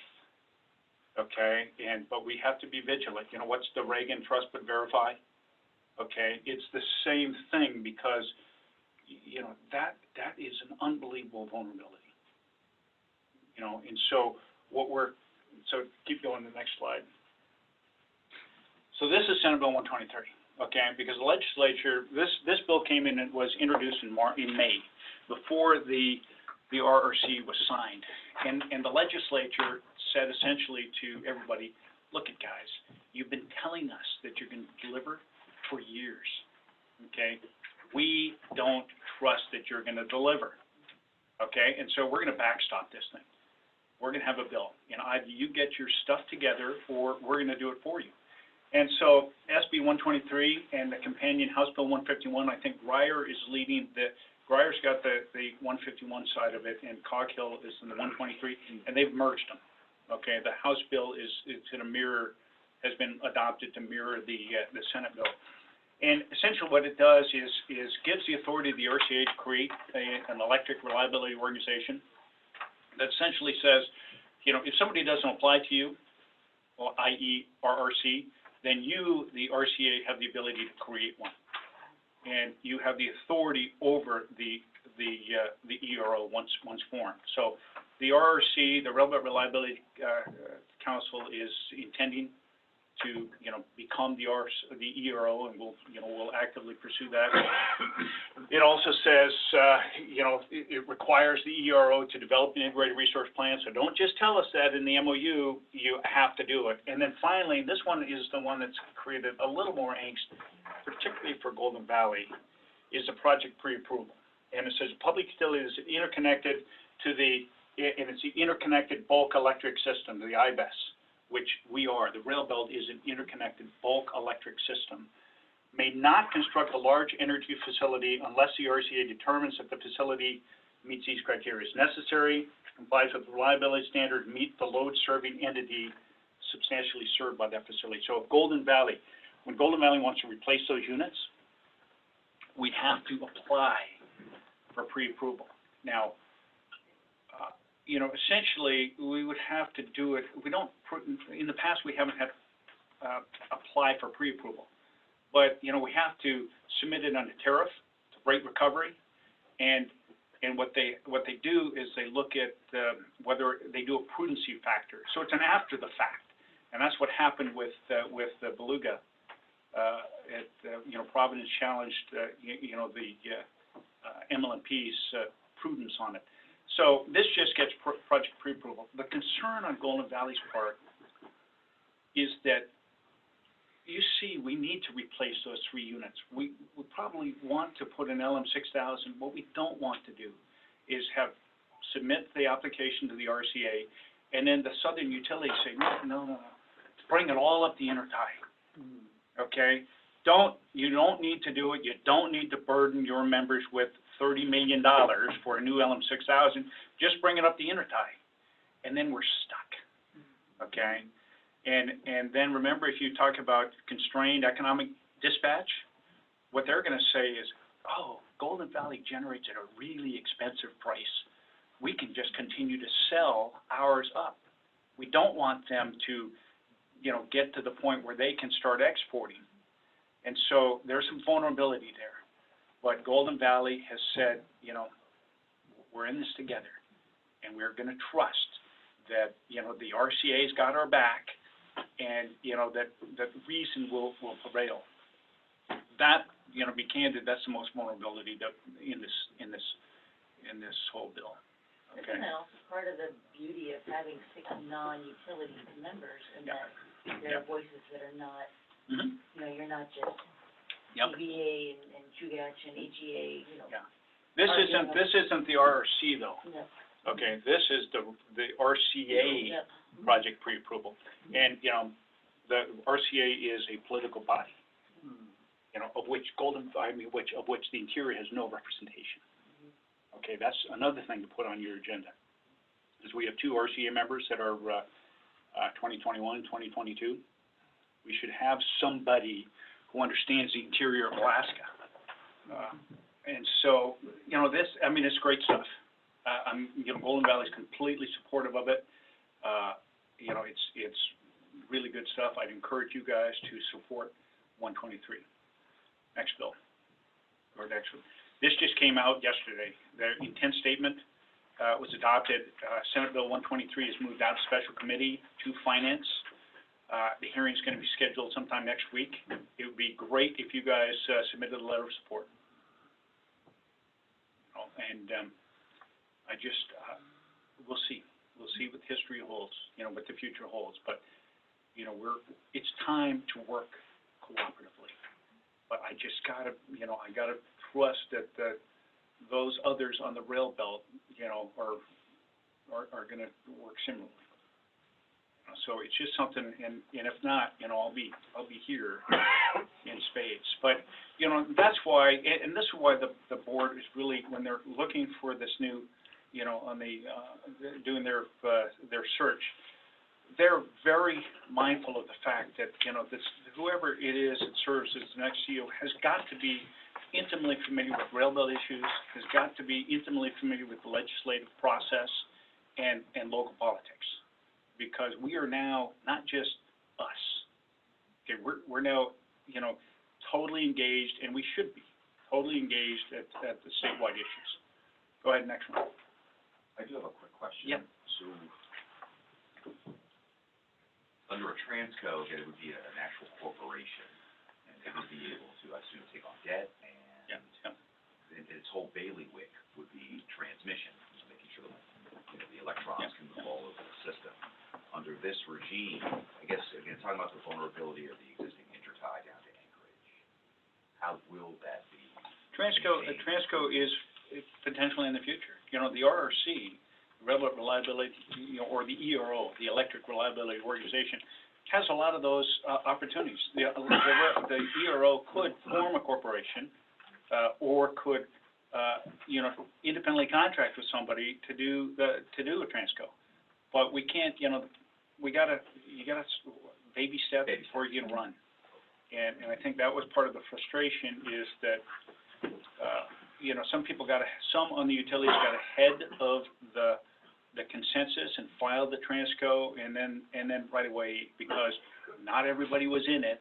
okay? But we have to be vigilant. What's the Reagan trust but verify? Okay, it's the same thing, because, that is an unbelievable vulnerability. And so keep going to the next slide. So this is Senate Bill 123, okay? Because the legislature, this bill came in and was introduced in May, before the RRC was signed. And the legislature said essentially to everybody, look at guys, you've been telling us that you're gonna deliver for years, okay? We don't trust that you're gonna deliver, okay? And so we're gonna backstop this thing. We're gonna have a bill, and either you get your stuff together, or we're gonna do it for you. And so SB 123 and the companion House Bill 151, I think Grier is leading Grier's got the 151 side of it, and Coghill is in the 123, and they've merged them, okay? The House bill has been adopted to mirror the Senate bill. And essentially what it does is gives the authority of the RCA to create an electric reliability organization that essentially says, if somebody doesn't apply to you, well, i.e. RRC, then you, the RCA, have the ability to create one. And you have the authority over the ERO once formed. So the RRC, the Railroad Reliability Council, is intending to, become the ERO, and we'll actively pursue that. It also says, it requires the ERO to develop an integrated resource plan. So don't just tell us that in the MOU, you have to do it. And then finally, this one is the one that's created a little more angst, particularly for Golden Valley, is the project pre-approval. And it says public utility is interconnected and it's the interconnected bulk electric system, the IBES, which we are. The rail belt is an interconnected bulk electric system. May not construct a large energy facility unless the RCA determines that the facility meets these criteria. It's necessary, complies with the reliability standard, meet the load serving entity substantially served by that facility. So if when Golden Valley wants to replace those units, we have to apply for pre-approval. Now, essentially, we would have to do it. In the past, we haven't had apply for pre-approval, but we have to submit it on a tariff, rate recovery, and what they do is they look at whether they do a prudency factor. So it's an after the fact, and that's what happened with the Beluga. Providence challenged the MLMP's prudence on it. So this just gets project pre-approval. The concern on Golden Valley's part is that we need to replace those 3 units. We probably want to put an LM6000. What we don't want to do is submit the application to the RCA, and then the Southern utilities say, no, bring it all up the intertie. Okay? You don't need to do it. You don't need to burden your members with $30 million for a new LM6000. Just bring it up the intertie, and then we're stuck. Okay, and then remember, if you talk about constrained economic dispatch, what they're going to say is, oh, Golden Valley generates at a really expensive price. We can just continue to sell ours up. We don't want them to, get to the point where they can start exporting. And so there's some vulnerability there. But Golden Valley has said, we're in this together, and we're going to trust that, the RCA's got our back, and, that reason will prevail. That, be candid, that's the most vulnerability in this whole bill. Okay. Isn't that also part of the beauty of having 6 non-utility members, and that there are voices that are not, you're not just GVEA and GVEA and AGA, Yeah. This isn't the RRC though. No. Okay, this is the RCA Yep. project pre-approval. And, you know, the RCA is a political body, you know, of which the interior has no representation. Okay, that's another thing to put on your agenda, is we have 2 RCA members that are, 2021, 2022. We should have somebody who understands the interior of Alaska. And so, you know, this, I mean, it's great stuff. Golden Valley's completely supportive of it. You know, it's really good stuff. I'd encourage you guys to support 123. Next bill, or next one. This just came out yesterday. The intent statement, was adopted. Senate Bill 123 is moved out of special committee to finance. The hearing's gonna be scheduled sometime next week. It would be great if you guys, submitted a letter of support. And, I just, we'll see. We'll see what history holds, you know, what the future holds. But, you know, it's time to work cooperatively. But I just gotta, you know, I gotta trust that, those others on the rail belt, you know, are gonna work similarly. So it's just something, and if not, you know, I'll be here in spades. But, you know, that's why, and this is why the board is really, when they're looking for this new, you know, on the, doing their search, they're very mindful of the fact that, you know, this, whoever it is that serves as the next CEO has got to be intimately familiar with railroad issues, has got to be intimately familiar with the legislative process and local politics. Because we are now not just us. Okay, we're now, you know, totally engaged, and we should be totally engaged at the statewide issues. Go ahead, next one. I do have a quick question. Yep. So, under a transco, it would be an actual corporation, and they would be able to, I assume, take on debt, and its whole bailiwick would be transmission, just making sure that, you know, the electrons can move all over the system. Under this regime, I guess, again, talking about the vulnerability of the existing intertie down to Anchorage, how will that be? Transco is potentially in the future. You know, the RRC, Railroad Reliability, you know, or the ERO, the Electric Reliability Organization, has a lot of those opportunities. The ERO could form a corporation, or could, you know, independently contract with somebody to do a transco. But we can't, you know, you gotta baby steps before you can run. And I think that was part of the frustration, is that, you know, some on the utilities got ahead of the consensus and filed the transco, and then right away, because not everybody was in it,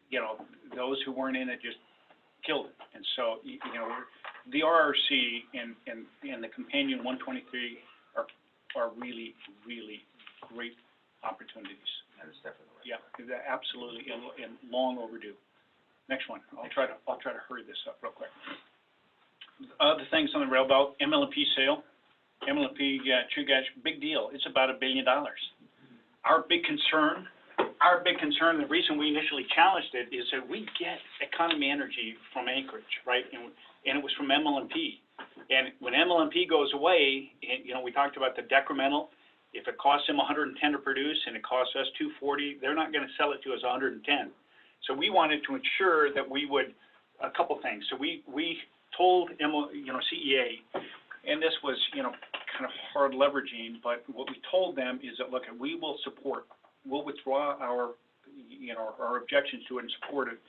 you know, those who weren't in it just killed it. And so, you know, the RRC and the companion 123 are really, really great opportunities. That is definitely right. Yeah, they're absolutely, and long overdue. Next one. I'll try to hurry this up real quick. Other things on the rail belt, MLP sale. MLP, Chugach, big deal. It's about $1 billion. Our big concern, the reason we initially challenged it, is that we get economy energy from Anchorage, right? And it was from MLP. And when MLP goes away, you know, we talked about the decremental. If it costs them $110 to produce and it costs us $240, they're not going to sell it to us $110. So we wanted to ensure that we would, a couple things. So we told CEA, and this was, you know, kind of hard leveraging, but what we told them is that, look, we'll withdraw our, you know, our objections to it and support it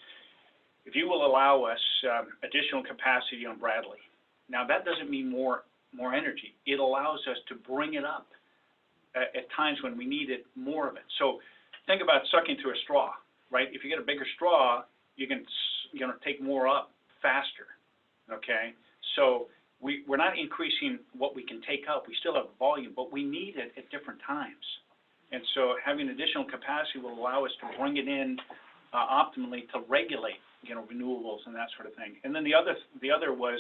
if you will allow us additional capacity on Bradley. Now, that doesn't mean more energy. It allows us to bring it up at times when we needed more of it. So think about sucking through a straw, right? If you get a bigger straw, you can, you know, take more up faster, okay? So we're not increasing what we can take up. We still have volume, but we need it at different times. And so having additional capacity will allow us to bring it in optimally to regulate, you know, renewables and that sort of thing. And then the other was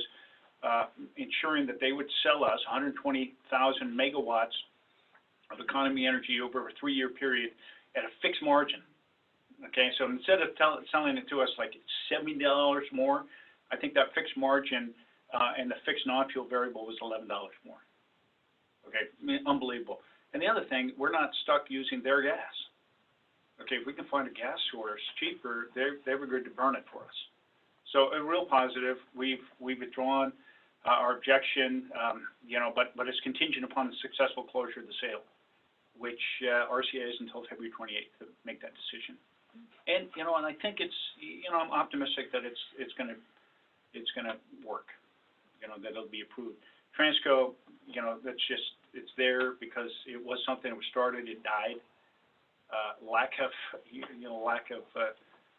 ensuring that they would sell us 120,000 megawatts of economy energy over a 3-year period at a fixed margin. Okay, so instead of selling it to us like $70 more, I think that fixed margin and the fixed non-fuel variable was $11 more. Okay, I mean, unbelievable. And the other thing, we're not stuck using their gas. Okay, if we can find a gas source cheaper, they're good to burn it for us. So a real positive. We've withdrawn our objection, but it's contingent upon the successful closure of the sale, which RCA is until February 28th to make that decision. And and I think it's I'm optimistic that it's gonna work. That it'll be approved. Transco, that's just it's there because it was something that was started, it died. Lack of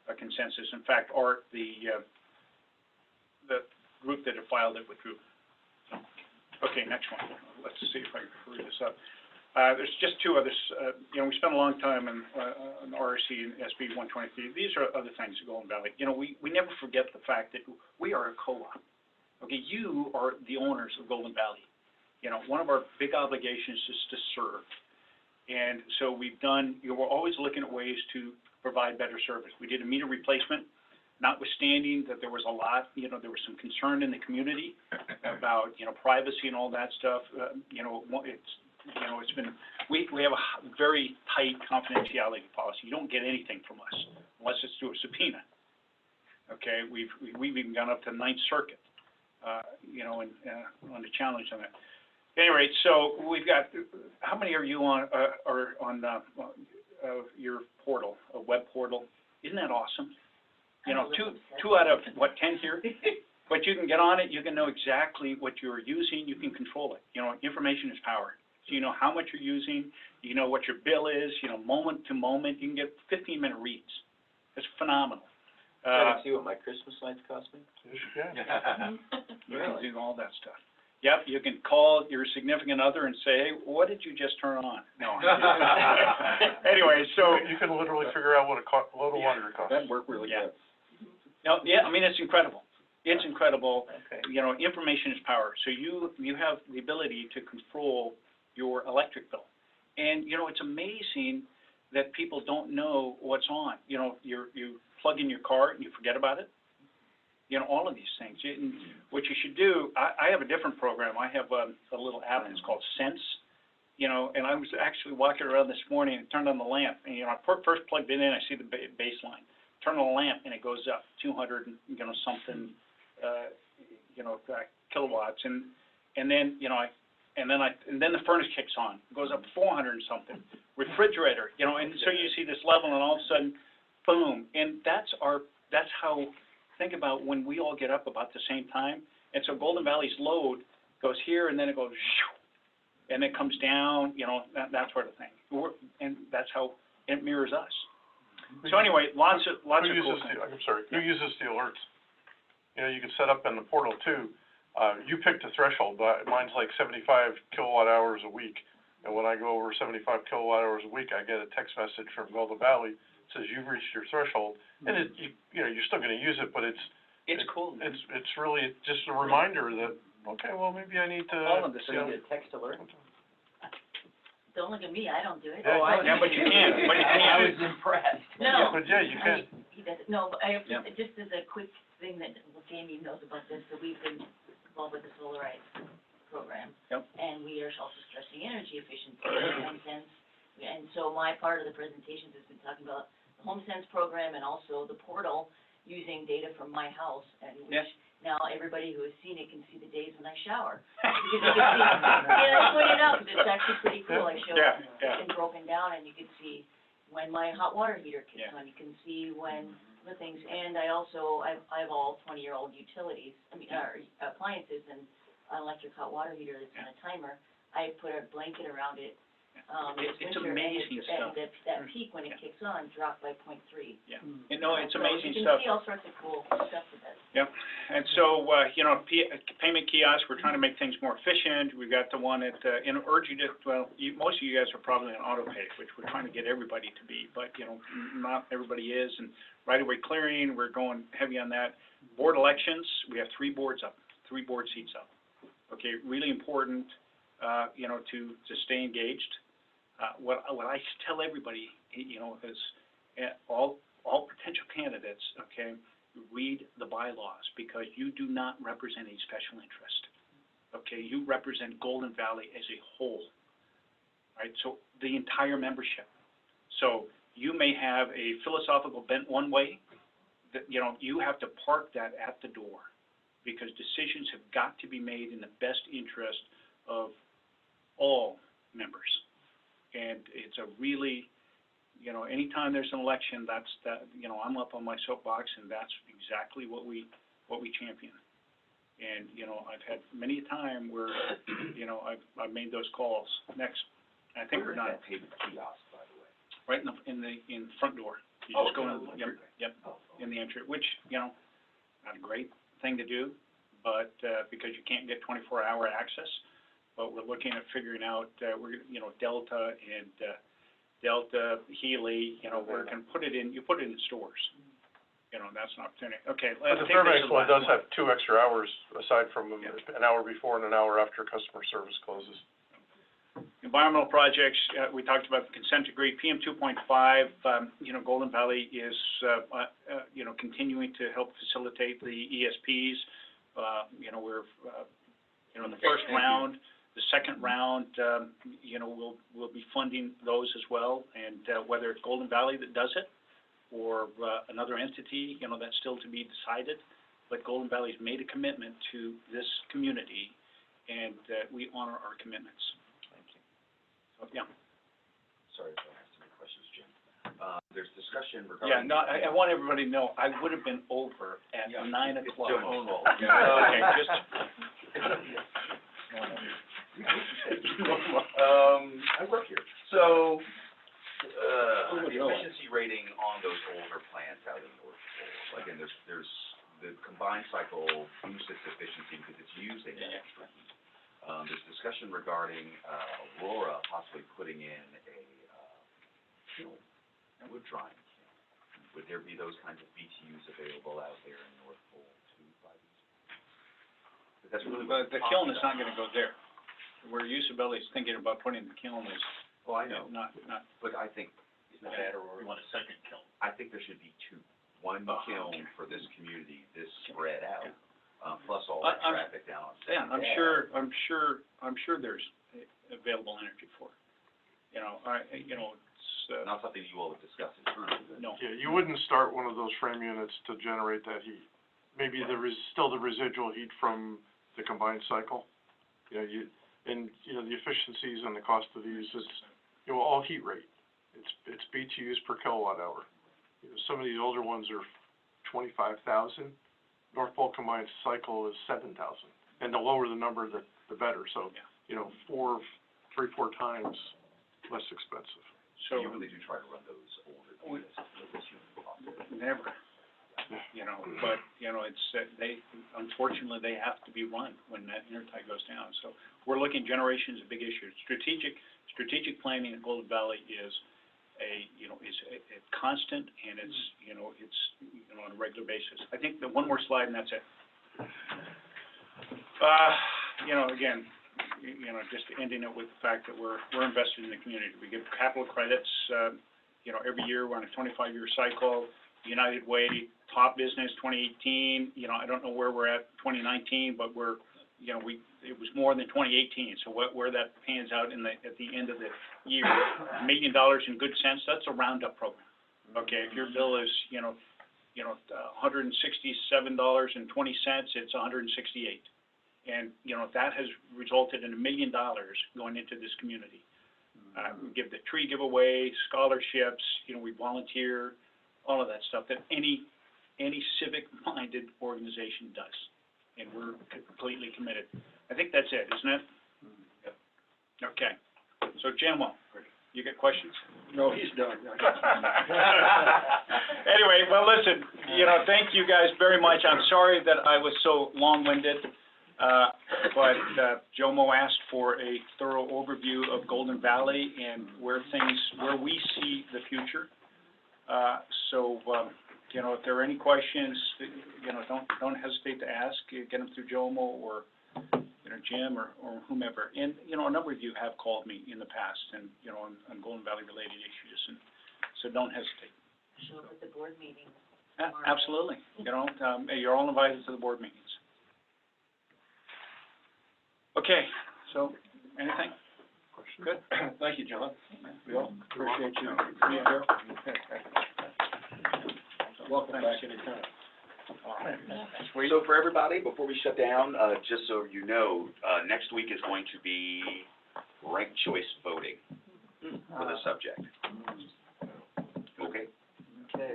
a consensus. In fact, Art, the group that had filed it withdrew. Okay, next one. Let's see if I can hurry this up. There's just two others. We spent a long time on RRC and SB 123. These are other things at Golden Valley. We never forget the fact that we are a co-op. Okay, you are the owners of Golden Valley. One of our big obligations is to serve. And so we're always looking at ways to provide better service. We did a meter replacement, notwithstanding that there was a lot, there was some concern in the community about, privacy and all that stuff. It's been, we have a very tight confidentiality policy. You don't get anything from us unless it's through a subpoena. Okay, we've even gone up to the Ninth Circuit, on the challenge on that. Anyway, so we've got, how many are you on your portal, a web portal? Isn't that awesome? Two out of, 10 here? But you can get on it, you can know exactly what you're using, you can control it. Information is power. So you know how much you're using, you know what your bill is, moment to moment, you can get 15-minute reads. It's phenomenal. See what my Christmas lights cost me? Yes, you can. You can do all that stuff. Yep, you can call your significant other and say, hey, what did you just turn on? No. Anyway, so. You can literally figure out what a load of laundry costs. That'd work really good. No, yeah, I mean, it's incredible. It's incredible. Okay. Information is power. So you have the ability to control your electric bill. And, it's amazing that people don't know what's on. You plug in your car and you forget about it. All of these things. What you should do, I have a different program. I have a little app, it's called Sense. And I was actually walking around this morning and turned on the lamp. And, I first plugged it in, I see the baseline. Turn on the lamp and it goes up 200, something, kilowatts. And then, and then the furnace kicks on. It goes up 400 and something. Refrigerator, and so you see this level and all of a sudden, boom. And that's how, think about when we all get up about the same time. And so Golden Valley's load goes here and then it goes, and it comes down, that sort of thing. And that's how it mirrors us. So anyway, lots of cool things. Who uses the alerts? You can set up in the portal too. You picked a threshold, but mine's like 75 kilowatt hours a week. And when I go over 75 kilowatt hours a week, I get a text message from Golden Valley that says you've reached your threshold. And you're still going to use it, but it's cool. It's really just a reminder that, okay, well, maybe I need to. All of this. So you get a text alert? Don't look at me, I don't do it. Yeah, but you can. But you can. I was impressed. No. But yeah, you can. He does it. No, but just as a quick thing that Jamie knows about this, so we've been involved with the Solar Rights program. Yep. And we are also stressing energy efficiency in HomeSense. And so my part of the presentations has been talking about the HomeSense program and also the portal using data from my house, and which now everybody who has seen it can see the days when I shower. Because you can see, I pointed out, because it's actually pretty cool. I showed it and broken down, and you can see when my hot water heater kicks on. You can see when the things, and I have all 20-year-old utilities, appliances, and an electric hot water heater that's on a timer. I put a blanket around it. It's amazing stuff. And that peak when it kicks on dropped by 0.3. Yeah. It's amazing stuff. You can stuff. see all sorts of cool stuff with that. Yep. And so, payment kiosks, we're trying to make things more efficient. We've got the one at, urge you to, most of you guys are probably on auto pay, which we're trying to get everybody to be, but, not everybody is. And right-of-way clearing, we're going heavy on that. Board elections, we have 3 board seats up. Okay, really important, to stay engaged. What I tell everybody, is all potential candidates, okay, read the bylaws, because you do not represent a special interest. okay, you represent Golden Valley as a whole, right? So the entire membership. So you may have a philosophical bent one way, that, you know, you have to park that at the door, because decisions have got to be made in the best interest of all members. And it's a really, you know, anytime there's an election, you know, I'm up on my soapbox, and that's exactly what we champion. And, you know, I've had many a time where, you know, I've made those calls. Next, I think we're done. That payment kiosk, by the way. Right in the front door. You just go in, yep, in the entry, which, you know, not a great thing to do, but, because you can't get 24-hour access, but we're looking at figuring out, you know, Delta and, Delta, Healy, you know, where you put it in stores. You know, that's an opportunity. Okay, But let's the take this Fairbanks to the one last does have 2 extra hours aside from Yeah. an hour before and an hour after customer service closes. Environmental projects, we talked about the consent decree, PM 2.5, you know, Golden Valley is, you know, continuing to help facilitate the ESPs. You know, we're, you know, in the first round, the second round, you know, we'll be funding those as well. And, whether it's Golden Valley that does it or, another entity, you know, that's still to be decided. But Golden Valley's made a commitment to this community, and, we honor our commitments. Yeah. Sorry if I asked too many questions, Jim. There's discussion Yeah, regarding. no, I want everybody to know, I would have been over at Yeah, 9 it's o'clock. Jomo's fault. Okay, just, I work here. So, the efficiency rating on those older plants out in North Pole, again, there's the combined cycle boosts its efficiency because it's using that extra heat. There's discussion regarding, Aurora possibly putting in a, kiln, a wood drying kiln. Would there be those kinds of BTUs available out there in North Pole too, by these? But that's really what but the we're kiln talking is not about. gonna go there. Where Usability's thinking about putting the kiln is, Oh, I know, not, but I think, Isn't that, or you want a second kiln? I think there should be 2. One kiln okay. for this community, this spread out, plus all I- that I'm- traffic down on yeah, Second I'm sure there's available energy for it. You know, you know, it's, Not something you all have discussed internally, but. no. Yeah, you wouldn't start one of those frame units to generate that heat. Maybe there is still the residual heat from the combined cycle. You know, you know, the efficiencies and the cost of these, it's, you know, all heat rate. It's BTUs per kilowatt hour. You know, some of these older ones are 25,000. North Pole combined cycle is 7,000. And the lower the number, the better. So, you know, 3-4 times less expensive. So, You really do try to run those older units as low as humanly possible. never, you know, but, you know, it's, unfortunately, they have to be run when that intertie goes down. So we're looking, generation is a big issue. Strategic planning in Golden Valley is a constant, and it's, you know, on a regular basis. I think the one more slide, and that's it. You know, again, you know, just ending it with the fact that we're invested in the community. We give capital credits, you know, every year. We're on a 25-year cycle. United Way, top business, 2018. You know, I don't know where we're at 2019, but we're, you know, it was more than 2018. So where that pans out at the end of the year, $1 million in good sense, that's a roundup program. Okay, if your bill is, $167.20, it's 168. And, you know, that has resulted in $1 million going into this community. We give the tree giveaway, scholarships, you know, we volunteer, all of that stuff that any civic-minded organization does. And we're completely committed. I think that's it, isn't it? Yep. Okay. So, Jim, you got questions? No, he's done. Anyway, well, listen, you know, thank you guys very much. I'm sorry that I was so long-winded, but Jomo asked for a thorough overview of Golden Valley and where we see the future. You know, if there are any questions, you know, don't hesitate to ask. Get them through Jomo or, you know, Jim or whomever. And, you know, a number of you have called me in the past and, you know, on Golden Valley related issues, and so don't hesitate. Show up at the board meeting. Absolutely. You know, you're all invited to the board meetings. Okay, so, anything? Good? Thank you, John. Bill, appreciate you being here. Welcome back anytime. Sweet. So for everybody, before we shut down, just so you know, next week is going to be ranked choice voting for the subject. Okay? Okay.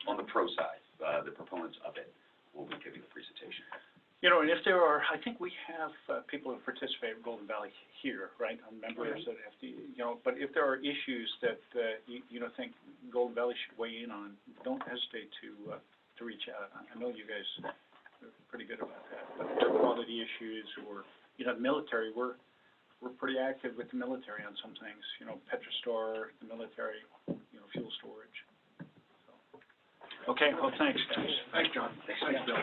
On the pro side, the proponents of it will be giving the presentation. You know, and if there are, I think we have people who participate in Golden Valley here, right, on members that have to, you know, but if there are issues that, you know, think Golden Valley should weigh in on, don't hesitate to reach out. I know you guys are pretty good about that, but air quality issues or, you know, the military, we're pretty active with the military on some things, you know, Petrostar, the military, you know, fuel storage. So, okay, well, thanks, guys. Thanks, John. Thanks, Bill.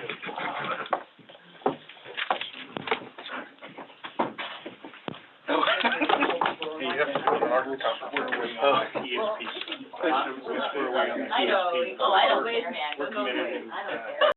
Hey, you have to go to our conference. ESP. I know, I don't, man, We're go for it, committed I don't and, care.